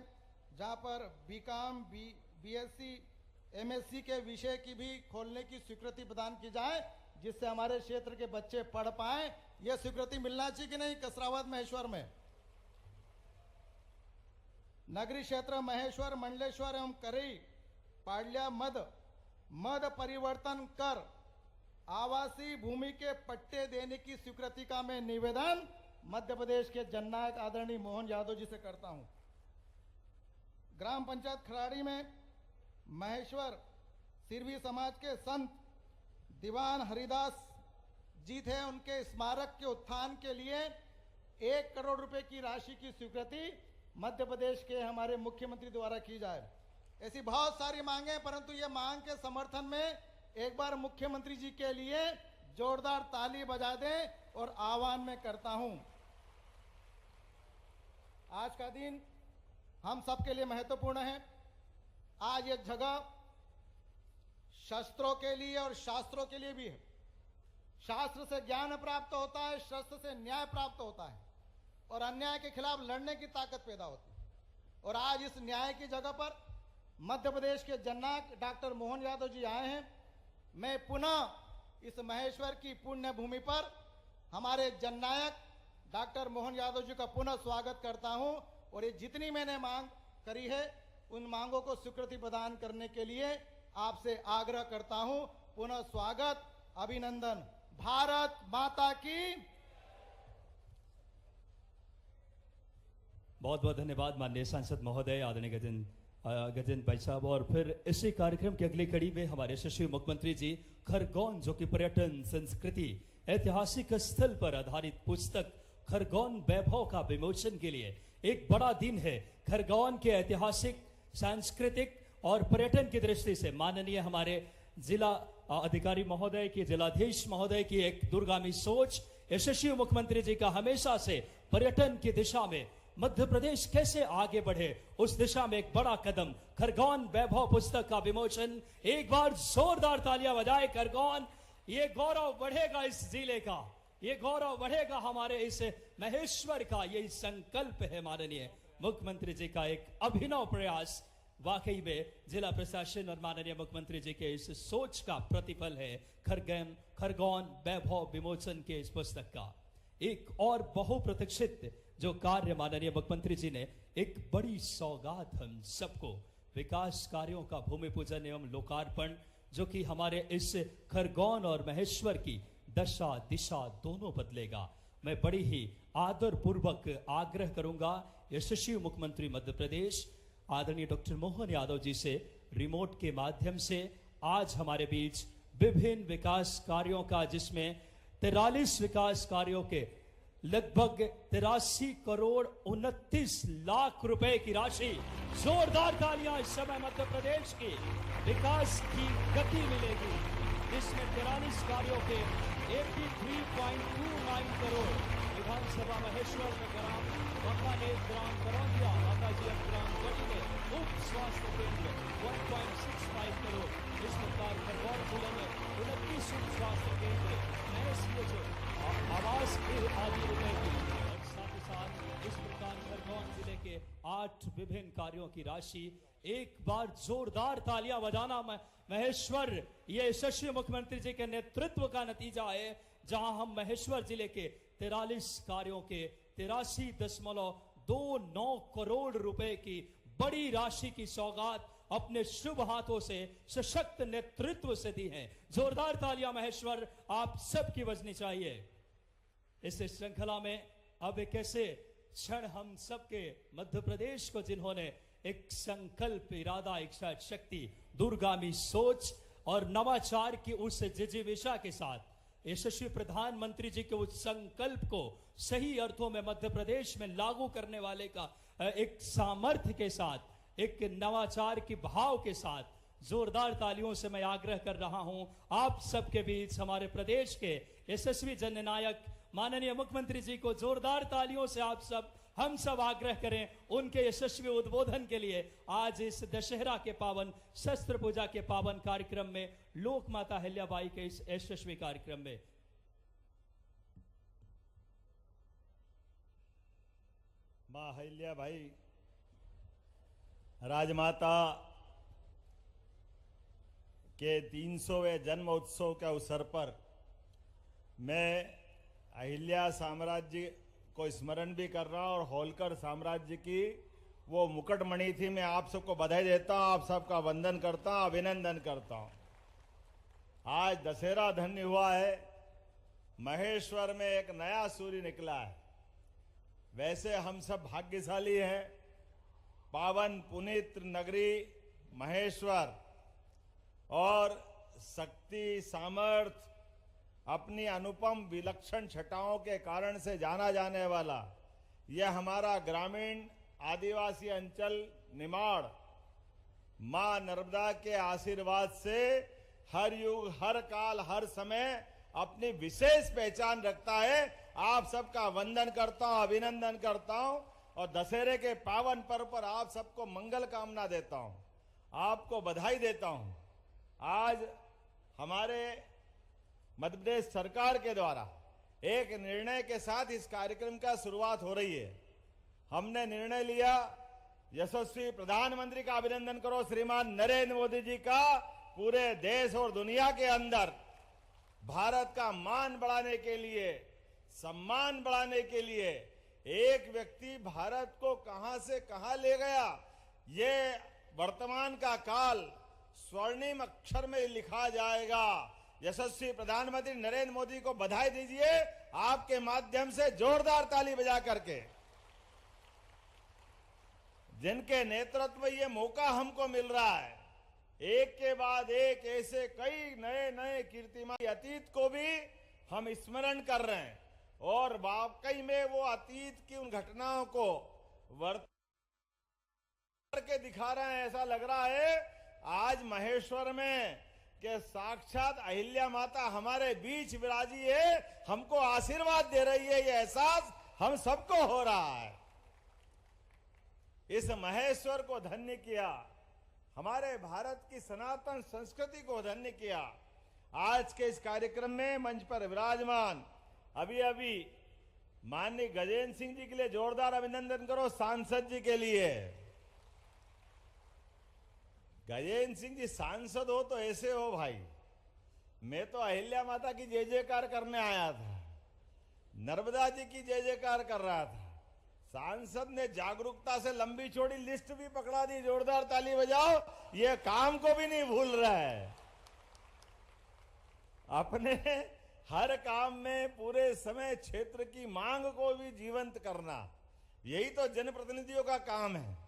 जहां पर बीकॉम, बीएससी, एमएससी के विषय की भी खोलने की स्वीकृति प्रदान की जाए, जिससे हमारे क्षेत्र के बच्चे पढ़ पाए। यह स्वीकृति मिलना चाहिए कि नहीं कसरावद महेश्वर में। नगरीय क्षेत्र महेश्वर, मंडलेश्वर एवं करई, पाडलिया मद परिवर्तन कर आवासीय भूमि के पट्टे देने की स्वीकृति का मैं निवेदन मध्य प्रदेश के जननायक आदरणीय मोहन यादव जी से करता हूं। ग्राम पंचायत खराड़ी में महेश्वर सिरवी समाज के संत दीवान हरिदास जी थे, उनके स्मारक के उत्थान के लिए 1 करोड़ रुपए की राशि की स्वीकृति मध्य प्रदेश के हमारे मुख्यमंत्री द्वारा की जाए। ऐसी बहुत सारी मांगे, परंतु ये मांग के समर्थन में एक बार मुख्यमंत्री जी के लिए जोरदार ताली बजा दें और आह्वान में करता हूं। आज का दिन हम सबके लिए महत्वपूर्ण है। आज ये जगह शस्त्रों के लिए और शास्त्रों के लिए भी है। शास्त्र से ज्ञान प्राप्त होता है, शस्त्र से न्याय प्राप्त होता है और अन्याय के खिलाफ लड़ने की ताकत पैदा होती है। और आज इस न्याय की जगह पर मध्य प्रदेश के जननायक डॉक्टर मोहन यादव जी आए हैं। मैं पुनः इस महेश्वर की पुण्य भूमि पर हमारे जननायक डॉक्टर मोहन यादव जी का पुनः स्वागत करता हूं और ये जितनी मैंने मांग करी है उन मांगों को स्वीकृति प्रदान करने के लिए आपसे आग्रह करता हूं। पुनः स्वागत, अभिनंदन। भारत माता की। बहुत बहुत धन्यवाद माननीय सांसद महोदय, आदरणीय गजेंद्र भाई साहब। और फिर इसी कार्यक्रम की अगली कड़ी में हमारे यशस्वी मुख्यमंत्री जी खरगोन, जो कि पर्यटन, संस्कृति, ऐतिहासिक स्थल पर आधारित पुस्तक खरगोन वैभव का विमोचन के लिए एक बड़ा दिन है। खरगोन के ऐतिहासिक, सांस्कृतिक और पर्यटन की दृष्टि से माननीय हमारे जिला अधिकारी महोदय की, जिलाधीश महोदय की एक दूरगामी सोच, यशस्वी मुख्यमंत्री जी का हमेशा से पर्यटन की दिशा में मध्य प्रदेश कैसे आगे बढ़े, उस दिशा में एक बड़ा कदम खरगोन वैभव पुस्तक का विमोचन। एक बार जोरदार तालियां बजाए खरगोन। ये गौरव बढ़ेगा इस जिले का, ये गौरव बढ़ेगा हमारे इस महेश्वर का। यही संकल्प है माननीय मुख्यमंत्री जी का, एक अभिनव प्रयास। वाकई में जिला प्रशासन और माननीय मुख्यमंत्री जी के इस सोच का प्रतिफल है खरगोन वैभव विमोचन के इस पुस्तक का। एक और बहुप्रतीक्षित जो कार्य माननीय मुख्यमंत्री जी ने, एक बड़ी सौगात हम सबको, विकास कार्यों का भूमि पूजन एवं लोकार्पण, जो कि हमारे इस खरगोन और महेश्वर की दशा दिशा दोनों बदलेगा। मैं बड़ी ही आदर पूर्वक आग्रह करूंगा यशस्वी मुख्यमंत्री मध्य प्रदेश आदरणीय डॉक्टर मोहन यादव जी से, रिमोट के माध्यम से आज हमारे बीच विभिन्न विकास कार्यों का, जिसमें 43 विकास कार्यों के लगभग 83 करोड़ 29 लाख रुपए की राशि। जोरदार तालियां इस समय मध्य प्रदेश की विकास की गति मिलेगी, जिसमें 43 कार्यों के 83.29 करोड़ विधानसभा महेश्वर में ग्राम बकानेर, ग्राम करौंदिया, माताजी ग्राम गढ़ी में उप स्वास्थ्य केंद्र 1.65 करोड़। इस प्रकार खरगोन जिले में 29 उप स्वास्थ्य केंद्र, आवास के आदि रुपए की, और साथ ही साथ इस प्रकार राजधानी खरगोन जिले के 8 विभिन्न कार्यों की राशि। एक बार जोरदार तालियां बजाना महेश्वर, ये यशस्वी मुख्यमंत्री जी के नेतृत्व का नतीजा है, जहां हम महेश्वर जिले के 43 कार्यों के 83.29 करोड़ रुपए की बड़ी राशि की सौगात अपने शुभ हाथों से सशक्त नेतृत्व से दी है। जोरदार तालियां महेश्वर आप सबकी बजनी चाहिए। इस श्रृंखला में अब एक ऐसे क्षण हम सबके मध्य प्रदेश को, जिन्होंने एक संकल्प, इरादा, इच्छा शक्ति, दूरगामी सोच और नवाचार की उस जिजीविषा के साथ यशस्वी प्रधानमंत्री जी के उस संकल्प को सही अर्थों में मध्य प्रदेश में लागू करने वाले का एक सामर्थ्य के साथ, एक नवाचार की भाव के साथ जोरदार तालियों से मैं आग्रह कर रहा हूं आप सबके बीच हमारे प्रदेश के यशस्वी जननायक माननीय मुख्यमंत्री जी को जोरदार तालियों से हम सब आग्रह करें उनके यशस्वी उद्बोधन के लिए। आज इस दशहरा के पावन शस्त्र पूजा के पावन कार्यक्रम में, लोक माता अहिल्याबाई के इस यशस्वी कार्यक्रम में मां अहिल्याबाई राजमाता के 300वें जन्म उत्सव के अवसर पर मैं अहिल्या साम्राज्य को स्मरण भी कर रहा हूं और होलकर साम्राज्य की वो मुकुटमणि थी। मैं आप सबको बधाई देता हूं, आप सबका वंदन करता हूं, अभिनंदन करता हूं। आज दशहरा धन्य हुआ है, महेश्वर में एक नया सूर्य निकला है। वैसे हम सब भाग्यशाली हैं, पावन पुनीत नगरी महेश्वर और शक्ति सामर्थ अपनी अनुपम विलक्षण छटाओं के कारण से जाना जाने वाला यह हमारा ग्रामीण आदिवासी अंचल निमाड़ मां नर्मदा के आशीर्वाद से हर युग, हर काल, हर समय अपनी विशेष पहचान रखता है। आप सबका वंदन करता हूं, अभिनंदन करता हूं और दशहरे के पावन पर्व पर आप सबको मंगल कामना देता हूं, आपको बधाई देता हूं। आज हमारे मध्य प्रदेश सरकार के द्वारा एक निर्णय के साथ इस कार्यक्रम का शुरुआत हो रही है। हमने निर्णय लिया, यशस्वी प्रधानमंत्री का अभिनंदन करो श्रीमान नरेंद्र मोदी जी का, पूरे देश और दुनिया के अंदर भारत का मान बढ़ाने के लिए, सम्मान बढ़ाने के लिए एक व्यक्ति भारत को कहां से कहां ले गया, ये वर्तमान का काल स्वर्णिम अक्षर में लिखा जाएगा। यशस्वी प्रधानमंत्री नरेंद्र मोदी को बधाई दीजिए आपके माध्यम से जोरदार ताली बजा करके। जिनके नेतृत्व में ये मौका हमको मिल रहा है, एक के बाद एक ऐसे कई नए नए कीर्तिमान अतीत को भी हम स्मरण कर रहे हैं और वाकई में वो अतीत की उन घटनाओं को वर्तमान करके दिखा रहे हैं। ऐसा लग रहा है आज महेश्वर में कि साक्षात अहिल्या माता हमारे बीच विराजी है, हमको आशीर्वाद दे रही है, ये एहसास हम सबको हो रहा है। इस महेश्वर को धन्य किया, हमारे भारत की सनातन संस्कृति को धन्य किया। आज के इस कार्यक्रम में मंच पर विराजमान अभी माननीय गजेंद्र सिंह जी के लिए जोरदार अभिनंदन करो, सांसद जी के लिए। गजेंद्र सिंह जी सांसद हो तो ऐसे हो भाई, मैं तो अहिल्या माता की जय जयकार करने आया था, नर्मदा जी की जय जयकार कर रहा था। सांसद ने जागरूकता से लंबी चौड़ी लिस्ट भी पकड़ा दी, जोरदार ताली बजाओ, ये काम को भी नहीं भूल रहा है। अपने हर काम में पूरे समय क्षेत्र की मांग को भी जीवंत करना, यही तो जनप्रतिनिधियों का काम है।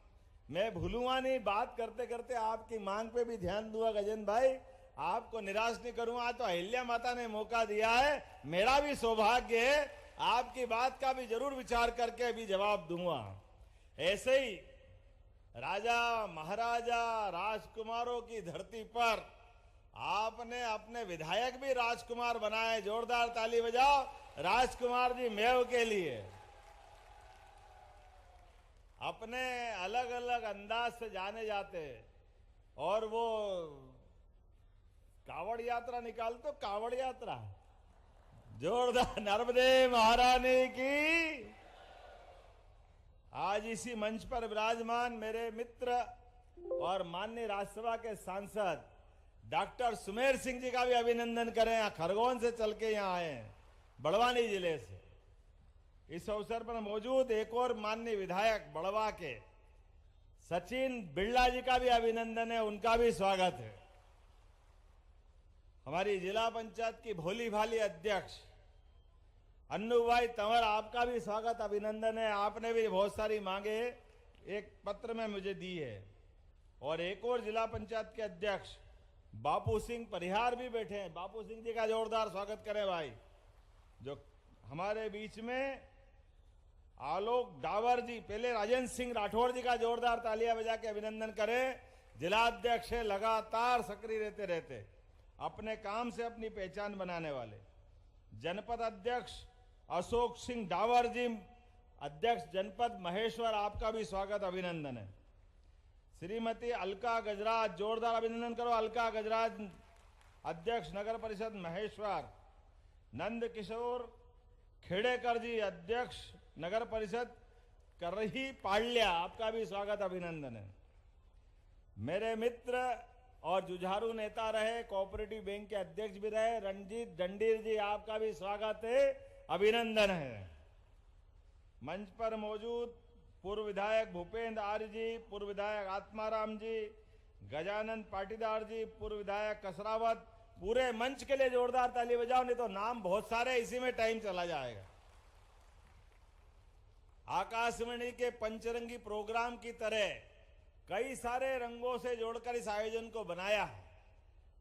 मैं भूलूंगा नहीं, बात करते करते आपकी मांग पे भी ध्यान दूंगा गजेंद्र भाई, आपको निराश नहीं करूंगा। तो अहिल्या माता ने मौका दिया है, मेरा भी सौभाग्य है, आपकी बात का भी जरूर विचार करके भी जवाब दूंगा। ऐसे ही राजा महाराजा राजकुमारों की धरती पर आपने अपने विधायक भी राजकुमार बनाए, जोरदार ताली बजाओ राजकुमार जी मेव के लिए। अपने अलग अलग अंदाज से जाने जाते और वो कावड़ यात्रा निकाल तो कावड़ यात्रा, जोरदार नर्मदे महारानी की। आज इसी मंच पर विराजमान मेरे मित्र और माननीय राज्यसभा के सांसद डॉक्टर सुमेर सिंह जी का भी अभिनंदन करें। खरगोन से चल के यहाँ आए हैं, बड़वानी जिले से। इस अवसर पर मौजूद एक और माननीय विधायक बड़वा के सचिन बिरला जी का भी अभिनंदन है, उनका भी स्वागत है। हमारी जिला पंचायत की भोली भाली अध्यक्ष अन्नू भाई तंवर, आपका भी स्वागत अभिनंदन है। आपने भी बहुत सारी मांगे एक पत्र में मुझे दी है। और एक और जिला पंचायत के अध्यक्ष बापू सिंह परिहार भी बैठे हैं। बापू सिंह जी का जोरदार स्वागत करें भाई। जो हमारे बीच में आलोक डावर जी, पहले राजेंद्र सिंह राठौड़ जी का जोरदार तालियां बजा के अभिनंदन करें। जिला अध्यक्ष है, लगातार सक्रिय रहते अपने काम से अपनी पहचान बनाने वाले। जनपद अध्यक्ष अशोक सिंह डावर जी, अध्यक्ष जनपद महेश्वर, आपका भी स्वागत अभिनंदन है। श्रीमती अलका गजराज, जोरदार अभिनंदन करो। अलका गजराज अध्यक्ष नगर परिषद महेश्वर। नंद किशोर खेड़ेकर जी, अध्यक्ष नगर परिषद करही पाल्या, आपका भी स्वागत अभिनंदन है। मेरे मित्र और जुझारू नेता रहे, कोऑपरेटिव बैंक के अध्यक्ष भी रहे, रणजीत डंडीर जी, आपका भी स्वागत है, अभिनंदन है। मंच पर मौजूद पूर्व विधायक भूपेंद्र आर्य जी, पूर्व विधायक आत्माराम जी, गजानंद पाटीदार जी, पूर्व विधायक कसरावत, पूरे मंच के लिए जोरदार ताली बजाओ, नहीं तो नाम बहुत सारे, इसी में टाइम चला जाएगा। आकाशवाणी के पंचरंगी प्रोग्राम की तरह कई सारे रंगों से जोड़कर इस आयोजन को बनाया है,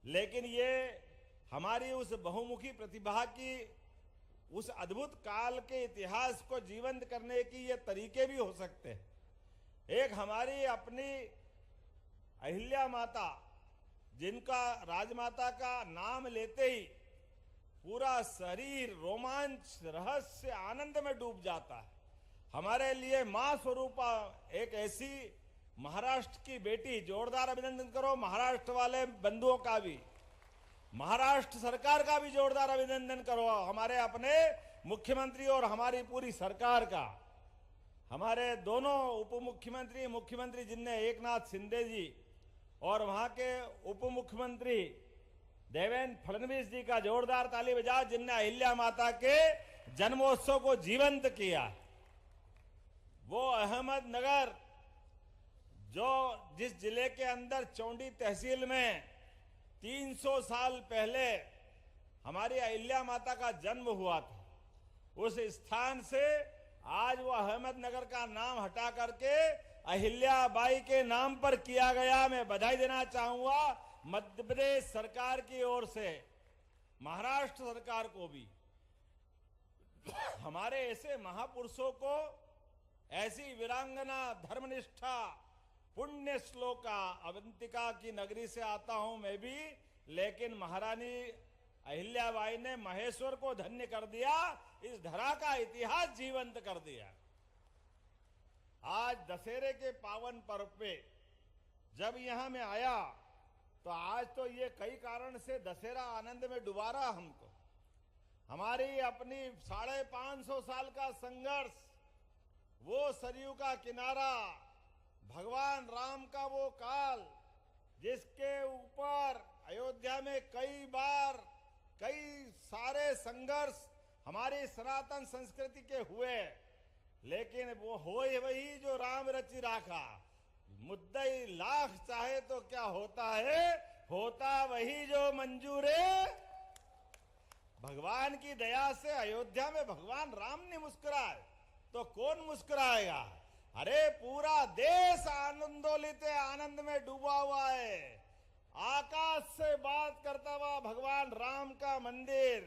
लेकिन ये हमारी उस बहुमुखी प्रतिभा की, उस अद्भुत काल के इतिहास को जीवंत करने की ये तरीके भी हो सकते हैं। एक हमारी अपनी अहिल्या माता, जिनका राजमाता का नाम लेते ही पूरा शरीर रोमांच, रहस्य, आनंद में डूब जाता है। हमारे लिए मां स्वरूपा एक ऐसी महाराष्ट्र की बेटी, जोरदार अभिनंदन करो महाराष्ट्र वाले बंधुओं का भी, महाराष्ट्र सरकार का भी जोरदार अभिनंदन करो, हमारे अपने मुख्यमंत्री और हमारी पूरी सरकार का। हमारे दोनों उप मुख्यमंत्री, मुख्यमंत्री जिनने एकनाथ शिंदे जी और वहां के उप मुख्यमंत्री देवेंद्र फडणवीस जी का जोरदार ताली बजा, जिनने अहिल्या माता के जन्मोत्सव को जीवंत किया। वो अहमदनगर, जो जिस जिले के अंदर चौंडी तहसील में 300 साल पहले हमारी अहिल्या माता का जन्म हुआ था, उस स्थान से आज वो अहमदनगर का नाम हटा करके अहिल्याबाई के नाम पर किया गया। मैं बधाई देना चाहूंगा मध्य प्रदेश सरकार की ओर से, महाराष्ट्र सरकार को भी। हमारे ऐसे महापुरुषों को, ऐसी वीरांगना, धर्मनिष्ठा, पुण्य श्लोका, अवंतिका की नगरी से आता हूं मैं भी, लेकिन महारानी अहिल्याबाई ने महेश्वर को धन्य कर दिया, इस धरा का इतिहास जीवंत कर दिया। आज दशहरे के पावन पर्व पे जब यहां मैं आया, तो आज तो ये कई कारण से दशहरा आनंद में डुबा रहा हमको। हमारी अपनी 550 साल का संघर्ष, वो सरयू का किनारा, भगवान राम का वो काल, जिसके ऊपर अयोध्या में कई बार कई सारे संघर्ष हमारी सनातन संस्कृति के हुए, लेकिन वो हो वही जो राम रचि राखा। मुद्दई लाख चाहे तो क्या होता है, होता वही जो मंजूर है। भगवान की दया से अयोध्या में भगवान राम ने मुस्कुराए तो कौन मुस्कुराएगा। अरे पूरा देश आनंदोलित है, आनंद में डूबा हुआ है। आकाश से बात करता हुआ भगवान राम का मंदिर,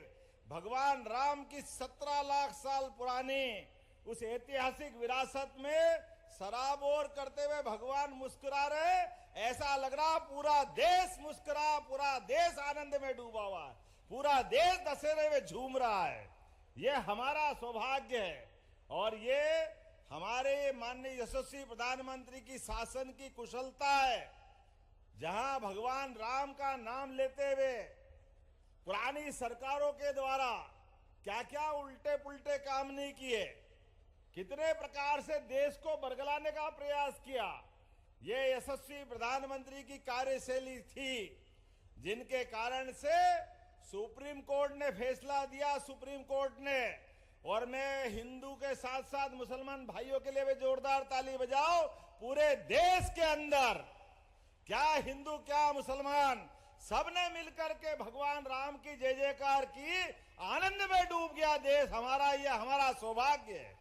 भगवान राम की 17 लाख साल पुरानी उस ऐतिहासिक विरासत में सराबोर करते हुए भगवान मुस्कुरा रहे। ऐसा लग रहा पूरा देश मुस्कुरा, पूरा देश आनंद में डूबा हुआ है, पूरा देश दशहरे में झूम रहा है। ये हमारा सौभाग्य है और ये हमारे माननीय यशस्वी प्रधानमंत्री की शासन की कुशलता है। जहां भगवान राम का नाम लेते हुए पुरानी सरकारों के द्वारा क्या क्या उल्टे पुल्टे काम नहीं किए, कितने प्रकार से देश को बरगलाने का प्रयास किया। ये यशस्वी प्रधानमंत्री की कार्यशैली थी, जिनके कारण से सुप्रीम कोर्ट ने फैसला दिया। सुप्रीम कोर्ट ने, और मैं हिंदू के साथ साथ मुसलमान भाइयों के लिए भी जोरदार ताली बजाओ, पूरे देश के अंदर क्या हिंदू क्या मुसलमान सबने मिलकर के भगवान राम की जय जयकार की, आनंद में डूब गया देश हमारा। यह हमारा सौभाग्य है।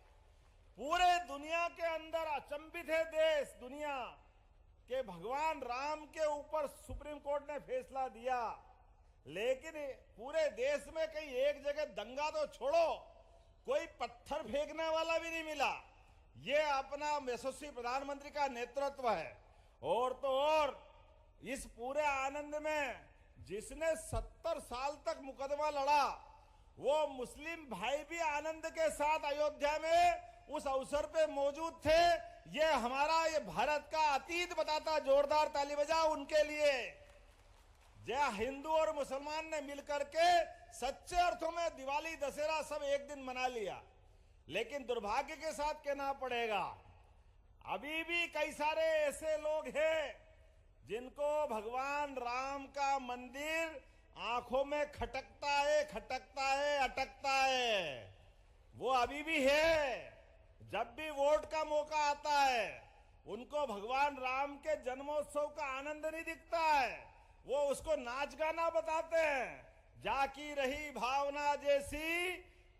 पूरे दुनिया के अंदर अचंभित है देश, दुनिया के भगवान राम के ऊपर सुप्रीम कोर्ट ने फैसला दिया। लेकिन पूरे देश में कहीं एक जगह दंगा तो छोड़ो, कोई पत्थर फेंकने वाला भी नहीं मिला। ये अपना यशस्वी प्रधानमंत्री का नेतृत्व है। और तो और इस पूरे आनंद में जिसने 70 साल तक मुकदमा लड़ा, वो मुस्लिम भाई भी आनंद के साथ अयोध्या में उस अवसर पे मौजूद थे। ये हमारा, ये भारत का अतीत बताता। जोरदार ताली बजाओ उनके लिए। जय हिंदू और मुसलमान ने मिलकर के सच्चे अर्थों में दिवाली दशहरा सब एक दिन मना लिया। लेकिन दुर्भाग्य के साथ कहना पड़ेगा, अभी भी कई सारे ऐसे लोग हैं जिनको भगवान राम का मंदिर आंखों में खटकता है, अटकता है। वो अभी भी है। जब भी वोट का मौका आता है, उनको भगवान राम के जन्मोत्सव का आनंद नहीं दिखता है। वो उसको नाच गाना बताते हैं। जाकी रही भावना जैसी,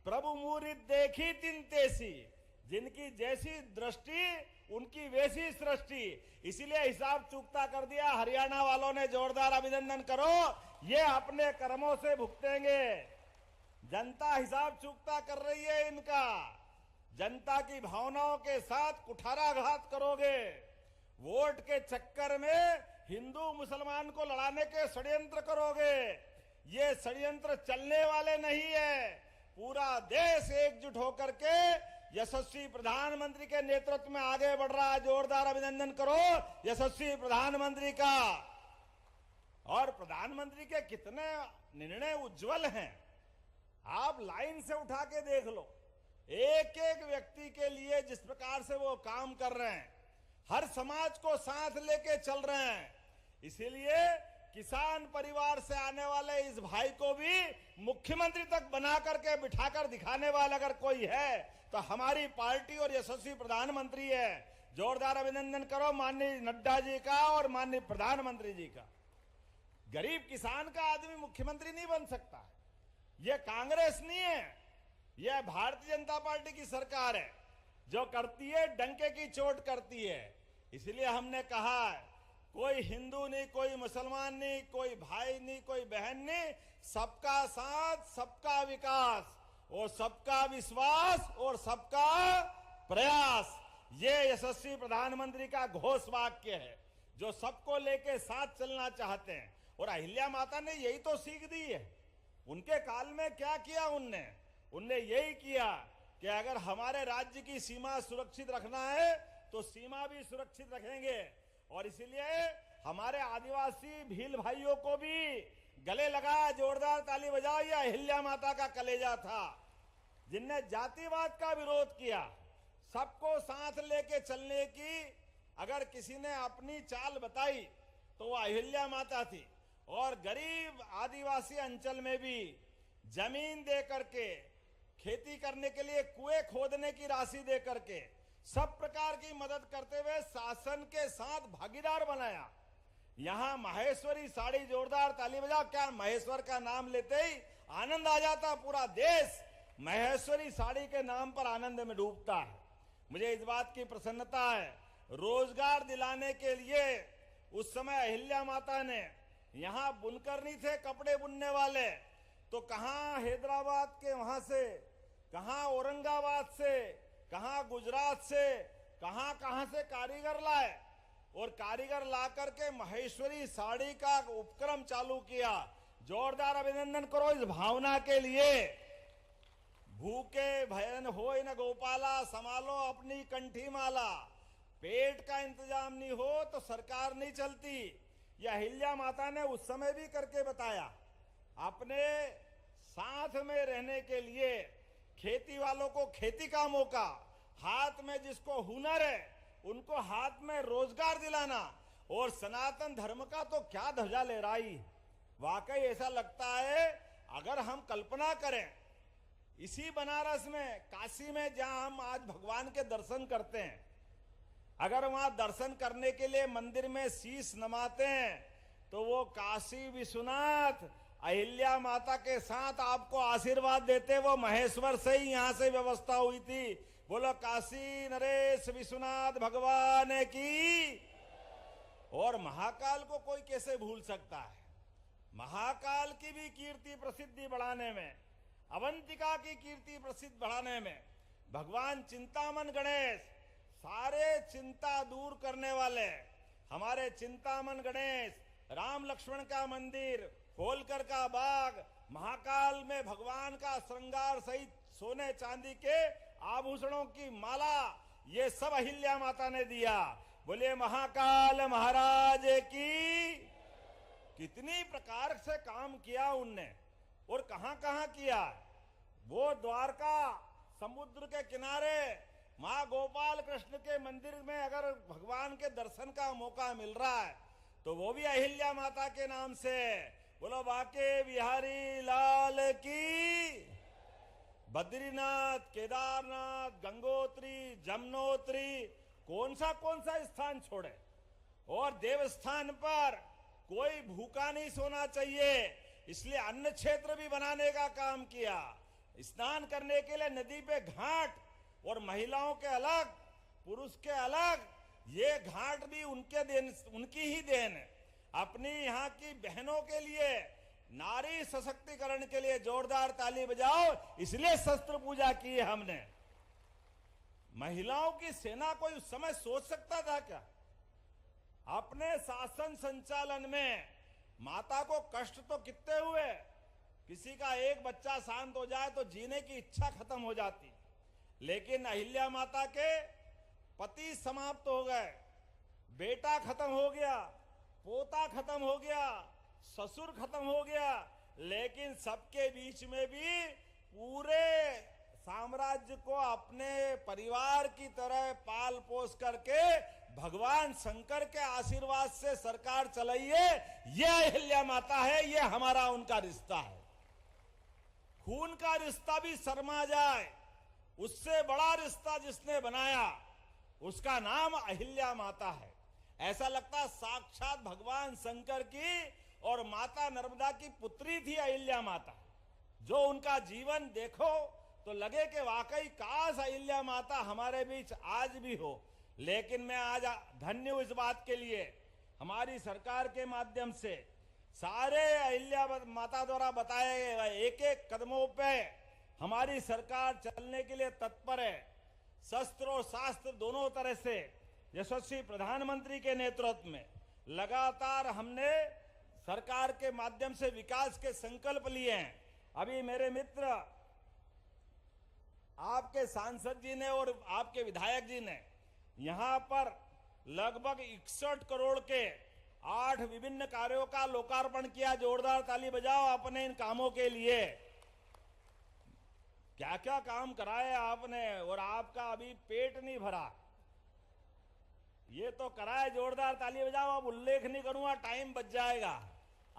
प्रभु मुरीद देखी तिन तेसी। जिनकी जैसी दृष्टि उनकी वैसी सृष्टि। इसीलिए हिसाब चूकता कर दिया हरियाणा वालों ने। जोरदार अभिनंदन करो। ये अपने कर्मों से भुगतेंगे। जनता हिसाब चूकता कर रही है इनका। जनता की भावनाओं के साथ कुठाराघात करोगे। वोट के चक्कर में हिंदू मुसलमान को लड़ाने के षड्यंत्र करोगे। ये षड्यंत्र चलने वाले नहीं है। पूरा देश एकजुट होकर के यशस्वी प्रधानमंत्री के नेतृत्व में आगे बढ़ रहा है। जोरदार अभिनंदन करो यशस्वी प्रधानमंत्री का। और प्रधानमंत्री के कितने निर्णय उज्जवल हैं, आप लाइन से उठा के देख लो। एक एक व्यक्ति के लिए जिस प्रकार से वो काम कर रहे हैं, हर समाज को साथ लेके चल रहे हैं। इसीलिए किसान परिवार से आने वाले इस भाई को भी मुख्यमंत्री तक बना करके बिठाकर दिखाने वाला अगर कोई है तो हमारी पार्टी और यशस्वी प्रधानमंत्री है। जोरदार अभिनंदन करो माननीय नड्डा जी का और माननीय प्रधानमंत्री जी का। गरीब किसान का आदमी मुख्यमंत्री नहीं बन सकता। यह कांग्रेस नहीं है, यह भारतीय जनता पार्टी की सरकार है। जो करती है डंके की चोट करती है। इसलिए हमने कहा है, कोई हिंदू नहीं, कोई मुसलमान नहीं, कोई भाई नहीं, कोई बहन नहीं, सबका साथ, सबका विकास और सबका विश्वास और सबका प्रयास। ये यशस्वी प्रधानमंत्री का घोष वाक्य है, जो सबको लेके साथ चलना चाहते हैं। और अहिल्या माता ने यही तो सीख दी है। उनके काल में क्या किया उनने यही किया कि अगर हमारे राज्य की सीमा सुरक्षित रखना है तो सीमा भी सुरक्षित रखेंगे। और इसलिए हमारे आदिवासी भील भाइयों को भी गले लगाया। जोरदार ताली बजाओ। यह अहिल्या माता का कलेजा था, जिनने जातिवाद का विरोध किया। सबको साथ लेके चलने की अगर किसी ने अपनी चाल बताई तो वह अहिल्या माता थी। और गरीब आदिवासी अंचल में भी जमीन दे करके, खेती करने के लिए कुएं खोदने की राशि दे करके, सब प्रकार की मदद करते हुए शासन के साथ भागीदार बनाया। यहां माहेश्वरी साड़ी, जोरदार ताली बजाओ। क्या महेश्वर का नाम लेते ही आनंद आ जाता। पूरा देश माहेश्वरी साड़ी के नाम पर आनंद में डूबता है। मुझे इस बात की प्रसन्नता है, रोजगार दिलाने के लिए उस समय अहिल्या माता ने, यहां बुनकर नहीं थे कपड़े बुनने वाले, तो कहां हैदराबाद के वहां से, कहां औरंगाबाद से, कहां गुजरात से, कहां से कारीगर लाए। और कारीगर ला करके महेश्वरी साड़ी का उपक्रम चालू किया। जोरदार अभिनंदन करो इस भावना के लिए। भूखे भयन होय न गोपाला, संभालो अपनी कंठी माला। पेट का इंतजाम नहीं हो तो सरकार नहीं चलती। यह अहिल्या माता ने उस समय भी करके बताया। अपने साथ में रहने के लिए खेती वालों को खेती का मौका, हाथ में जिसको हुनर है उनको हाथ में रोजगार दिलाना, और सनातन धर्म का तो क्या ध्वजा लहराई। वाकई ऐसा लगता है अगर हम कल्पना करें इसी बनारस में, काशी में, जहां हम आज भगवान के दर्शन करते हैं, अगर वहां दर्शन करने के लिए मंदिर में शीश नमाते हैं तो वो काशी विश्वनाथ अहिल्या माता के साथ आपको आशीर्वाद देते। वो महेश्वर से ही यहां से व्यवस्था हुई थी। बोलो काशी नरेश विश्वनाथ भगवान की। और महाकाल को कोई कैसे भूल सकता है। महाकाल की भी कीर्ति प्रसिद्धि बढ़ाने में, अवंतिका की कीर्ति प्रसिद्ध बढ़ाने में भगवान चिंतामन गणेश, सारे चिंता दूर करने वाले हमारे चिंतामन गणेश, राम लक्ष्मण का मंदिर, होलकर का बाग, महाकाल में भगवान का श्रृंगार सहित सोने चांदी के आभूषणों की माला, ये सब अहिल्या माता ने दिया। बोले महाकाल महाराज की। कितनी प्रकार से काम किया उनने और कहां कहां किया। वो द्वारका समुद्र के किनारे मां गोपाल कृष्ण के मंदिर में अगर भगवान के दर्शन का मौका मिल रहा है तो वो भी अहिल्या माता के नाम से। बोलो बाके बिहारी लाल की। बद्रीनाथ, केदारनाथ, गंगोत्री, जमुनोत्री, कौन सा स्थान छोड़े। और देवस्थान पर कोई भूखा नहीं सोना चाहिए, इसलिए अन्न क्षेत्र भी बनाने का काम किया। स्नान करने के लिए नदी पे घाट, और महिलाओं के अलग, पुरुष के अलग, ये घाट भी उनकी ही देन है। अपनी यहाँ की बहनों के लिए, नारी सशक्तिकरण के लिए जोरदार ताली बजाओ। इसलिए शस्त्र पूजा की है हमने। महिलाओं की सेना कोई उस समय सोच सकता था क्या? अपने शासन संचालन में माता को कष्ट तो कितने हुए। किसी का एक बच्चा शांत हो जाए तो जीने की इच्छा खत्म हो जाती, लेकिन अहिल्या माता के पति समाप्त हो गए, बेटा खत्म हो गया, पोता खत्म हो गया, ससुर खत्म हो गया, लेकिन सबके बीच में भी पूरे साम्राज्य को अपने परिवार की तरह पाल पोस करके भगवान शंकर के आशीर्वाद से सरकार चलाइए। यह अहिल्या माता है, यह हमारा उनका रिश्ता है। खून का रिश्ता भी शर्मा जाए, उससे बड़ा रिश्ता जिसने बनाया उसका नाम अहिल्या माता है। ऐसा लगता साक्षात भगवान शंकर की और माता नर्मदा की पुत्री थी अहिल्या माता। जो उनका जीवन देखो तो लगे कि वाकई काश अहिल्या माता हमारे बीच आज भी हो। लेकिन मैं आज धन्य हूं इस बात के लिए, हमारी सरकार के माध्यम से सारे अहिल्या माता द्वारा बताए गए एक एक कदमों पे हमारी सरकार चलने के लिए तत्पर है। शस्त्र और शास्त्र दोनों तरह से यशस्वी प्रधानमंत्री के नेतृत्व में लगातार हमने सरकार के माध्यम से विकास के संकल्प लिए हैं। अभी मेरे मित्र आपके सांसद जी ने और आपके विधायक जी ने यहां पर लगभग 61 करोड़ के 8 विभिन्न कार्यों का लोकार्पण किया। जोरदार ताली बजाओ अपने इन कामों के लिए। क्या क्या काम कराए आपने, और आपका अभी पेट नहीं भरा, ये तो कराए। जोरदार ताली बजाओ। अब उल्लेख नहीं करूंगा, टाइम बच जाएगा।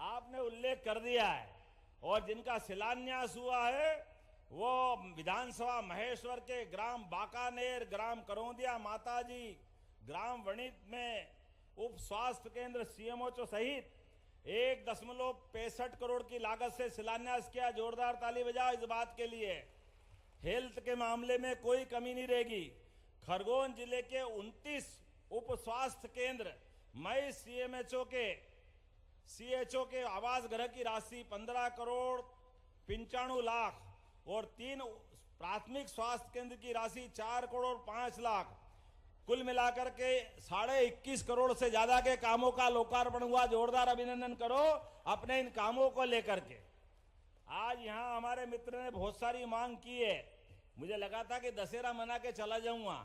आपने उल्लेख कर दिया है। और जिनका शिलान्यास हुआ है वो विधानसभा महेश्वर के ग्राम बाकानेर, ग्राम करौंदिया माताजी, ग्राम वणित में उप स्वास्थ्य केंद्र सीएमओ सहित 1.65 करोड़ की लागत से शिलान्यास किया। जोरदार ताली बजाओ इस बात के लिए। हेल्थ के मामले में कोई कमी नहीं रहेगी। खरगोन जिले के 29 उप स्वास्थ्य केंद्र, मई सीएचओ के आवास गृह की राशि 15 करोड़ 95 लाख और 3 प्राथमिक स्वास्थ्य केंद्र की राशि 4 करोड़ 5 लाख, कुल मिलाकर के 21.5 करोड़ से ज्यादा के कामों का लोकार्पण हुआ। जोरदार अभिनंदन करो अपने इन कामों को लेकर के। आज यहां हमारे मित्र ने बहुत सारी मांग की है। मुझे लगा था कि दशहरा मना के चला जाऊंगा,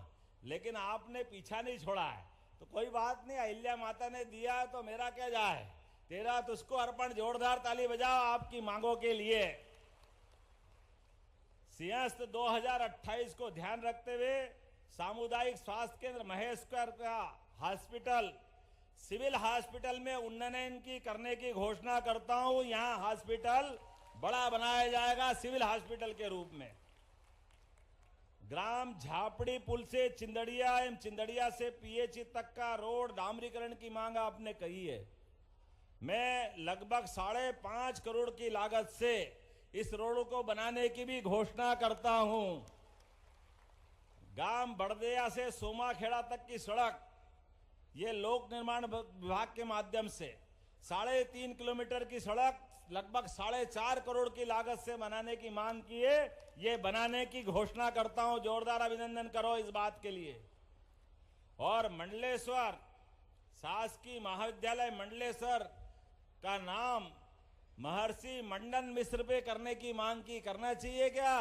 लेकिन आपने पीछा नहीं छोड़ा है, तो कोई बात नहीं। अहिल्या माता ने दिया है तो मेरा क्या जाए, तेरा तुझको अर्पण। जोरदार ताली बजाओ आपकी मांगों के लिए। सिंहस्थ 2028 को ध्यान रखते हुए सामुदायिक स्वास्थ्य केंद्र महेश्वर का हॉस्पिटल सिविल हॉस्पिटल में उन्नयन की करने की घोषणा करता हूं। यहां हॉस्पिटल बड़ा बनाया जाएगा सिविल हॉस्पिटल के रूप में। ग्राम झापड़ी पुल से चिंदड़िया एवं चिंदड़िया से पीएचई तक का रोड डामरीकरण की मांग आपने कही है। मैं लगभग 5.5 करोड़ की लागत से इस रोड को बनाने की भी घोषणा करता हूं। गांव बड़देया से सोमाखेड़ा तक की सड़क ये लोक निर्माण विभाग के माध्यम से 3.5 किलोमीटर की सड़क लगभग 4.5 करोड़ की लागत से बनाने की मांग की है। ये बनाने की घोषणा करता हूं। जोरदार अभिनंदन करो इस बात के लिए। और मंडलेश्वर शासकीय महाविद्यालय मंडलेश्वर का नाम महर्षि मंडन मिश्र पे करने की मांग की। करना चाहिए क्या?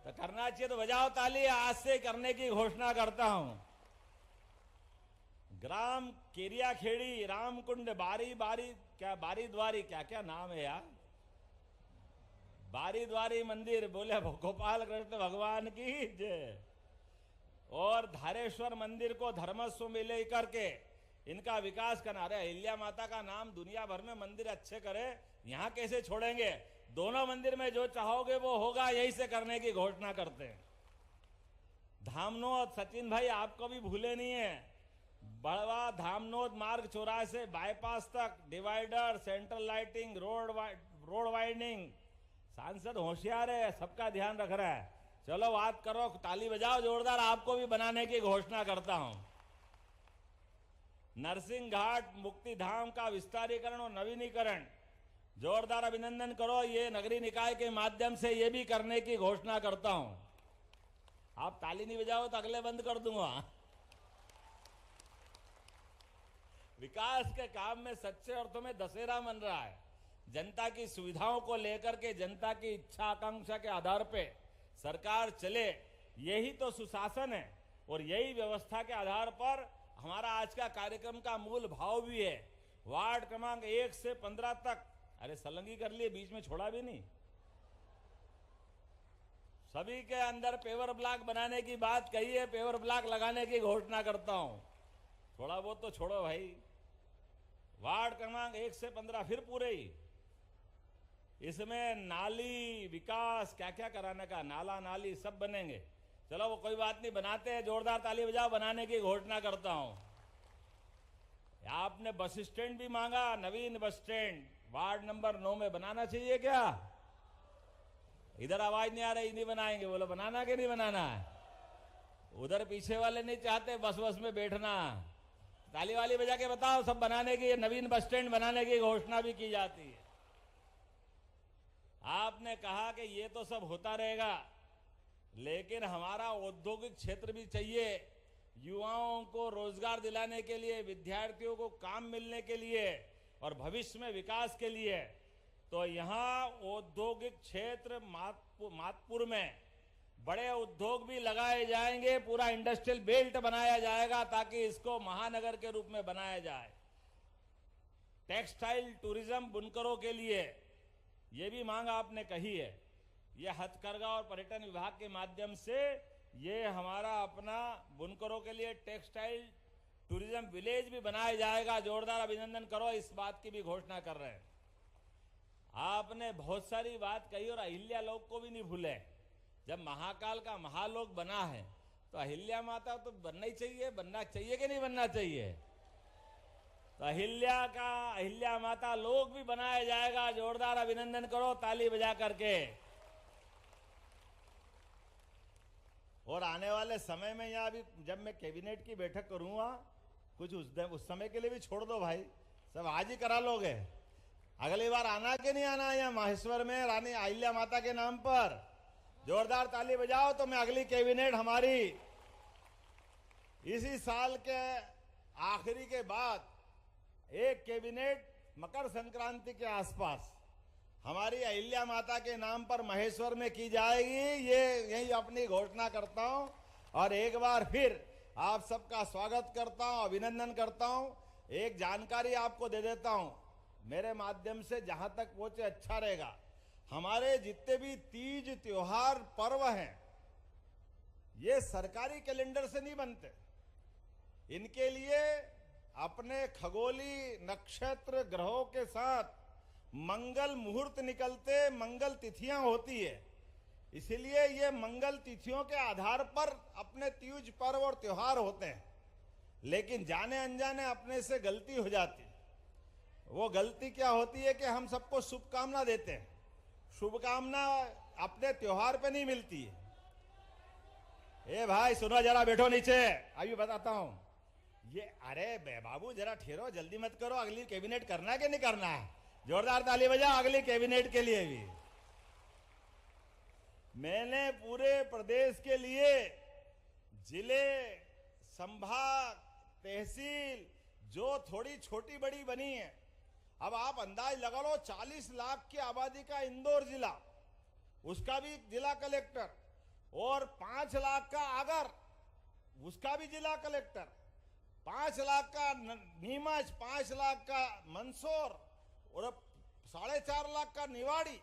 तो करना चाहिए तो बजाओ ताली। आज से करने की घोषणा करता हूं। ग्राम केरिया खेड़ी रामकुंड बारी द्वारी क्या नाम है यार, बारी द्वारी मंदिर बोले गोपाल कृष्ण भगवान की जय। और धारेश्वर मंदिर को धर्मस्व में लेकर के इनका विकास करना। अरे अहिल्या माता का नाम दुनिया भर में मंदिर अच्छे करे, यहां कैसे छोड़ेंगे? दोनों मंदिर में जो चाहोगे वो होगा, यही से करने की घोषणा करते हैं। धामनोद सचिन भाई आपको भी भूले नहीं है। बड़वा धामनोद मार्ग 84 से बाईपास तक divider, central lighting, road widening. सांसद होशियार है, सबका ध्यान रख रहा है। चलो बात करो, ताली बजाओ जोरदार। आपको भी बनाने की घोषणा करता हूं। नरसिंह घाट मुक्ति धाम का विस्तारीकरण और नवीनीकरण जोरदार अभिनंदन करो। ये नगरीय निकाय के माध्यम से ये भी करने की घोषणा करता हूं। आप ताली नहीं बजाओ तो अगले बंद कर दूंगा। विकास के काम में सच्चे अर्थों में दशहरा मन रहा है। जनता की सुविधाओं को लेकर के, जनता की इच्छा आकांक्षा के आधार पे सरकार चले, यही तो सुशासन है। और यही व्यवस्था के आधार पर हमारा आज का कार्यक्रम का मूल भाव भी है। वार्ड क्रमांक 1 से 15 तक, अरे सलंगी कर लिए, बीच में छोड़ा भी नहीं। सभी के अंदर पेवर ब्लॉक बनाने की बात कही है। पेवर ब्लॉक लगाने की घोषणा करता हूं। थोड़ा बहुत तो छोड़ो भाई। वार्ड क्रमांक 1 से 15 फिर पूरे ही। इसमें नाली विकास क्या क्या कराने का, नाला नाली सब बनेंगे। चलो वो कोई बात नहीं, बनाते हैं। जोरदार ताली बजाओ। बनाने की घोषणा करता हूं। आपने बस स्टैंड भी मांगा, नवीन बस स्टैंड वार्ड नंबर 9 में बनाना चाहिए क्या? इधर आवाज नहीं आ रही, नहीं बनाएंगे। बोलो बनाना कि नहीं बनाना? उधर पीछे वाले नहीं चाहते बस में बैठना। ताली वाली बजा के बताओ। सब बनाने की, नवीन बस स्टैंड बनाने की घोषणा भी की जाती है। आपने कहा कि ये तो सब होता रहेगा, लेकिन हमारा औद्योगिक क्षेत्र भी चाहिए। युवाओं को रोजगार दिलाने के लिए, विद्यार्थियों को काम मिलने के लिए और भविष्य में विकास के लिए। तो यहाँ औद्योगिक क्षेत्र मातपुर में बड़े उद्योग भी लगाए जाएंगे। पूरा इंडस्ट्रियल बेल्ट बनाया जाएगा ताकि इसको महानगर के रूप में बनाया जाए। टेक्सटाइल टूरिज्म बुनकरों के लिए ये भी मांग आपने कही है। ये हथकरघा और पर्यटन विभाग के माध्यम से ये हमारा अपना बुनकरों के लिए टेक्सटाइल टूरिज्म विलेज भी बनाया जाएगा। जोरदार अभिनंदन करो। इस बात की भी घोषणा कर रहे हैं। आपने बहुत सारी बात कही और अहिल्या लोक को भी नहीं भूले। जब महाकाल का महालोक बना है तो अहिल्या माता तो बनना ही चाहिए। बनना चाहिए कि नहीं बनना चाहिए? तो अहिल्या माता लोक भी बनाया जाएगा। जोरदार अभिनंदन करो ताली बजा करके। और आने वाले समय में यहाँ अभी जब मैं कैबिनेट की बैठक करूंगा, कुछ उस समय के लिए भी छोड़ दो भाई। सब आज ही करा लोगे। अगली बार आना कि नहीं आना यहाँ माहेश्वर में रानी अहिल्या माता के नाम पर? जोरदार ताली बजाओ। तो मैं अगली कैबिनेट हमारी इसी साल के आखिरी के बाद एक कैबिनेट मकर संक्रांति के आसपास हमारी अहिल्या माता के नाम पर महेश्वर में की जाएगी। ये यही अपनी घोषणा करता हूं। और एक बार फिर आप सबका स्वागत करता हूं, अभिनंदन करता हूं। एक जानकारी आपको दे देता हूं, मेरे माध्यम से जहां तक पहुंचे अच्छा रहेगा। हमारे जितने भी तीज त्योहार पर्व हैं, ये सरकारी कैलेंडर से नहीं बनते। इनके लिए अपने खगोली नक्षत्र ग्रहों के साथ मंगल मुहूर्त निकलते, मंगल तिथियां होती है। इसीलिए ये मंगल तिथियों के आधार पर अपने तीज पर्व और त्योहार होते हैं। लेकिन जाने अनजाने अपने से गलती हो जाती। वो गलती क्या होती है कि हम सबको शुभकामना देते हैं। शुभकामना अपने त्योहार पे नहीं मिलती है। ए भाई सुनो, जरा बैठो नीचे, अभी बताता हूं। ये अरे बाबू जरा ठहरो, जल्दी मत करो। अगली कैबिनेट करना है कि नहीं करना है? जोरदार ताली बजाओ अगली कैबिनेट के लिए भी। मैंने पूरे प्रदेश के लिए जिले, संभाग, तहसील जो थोड़ी छोटी बड़ी बनी है, अब आप अंदाज लगा लो 40 लाख की आबादी का इंदौर जिला, उसका भी जिला कलेक्टर, और 5 लाख का आगर, उसका भी जिला कलेक्टर, 5 लाख का नीमच, 5 लाख का मंदसौर और 4.5 लाख का निवाड़ी,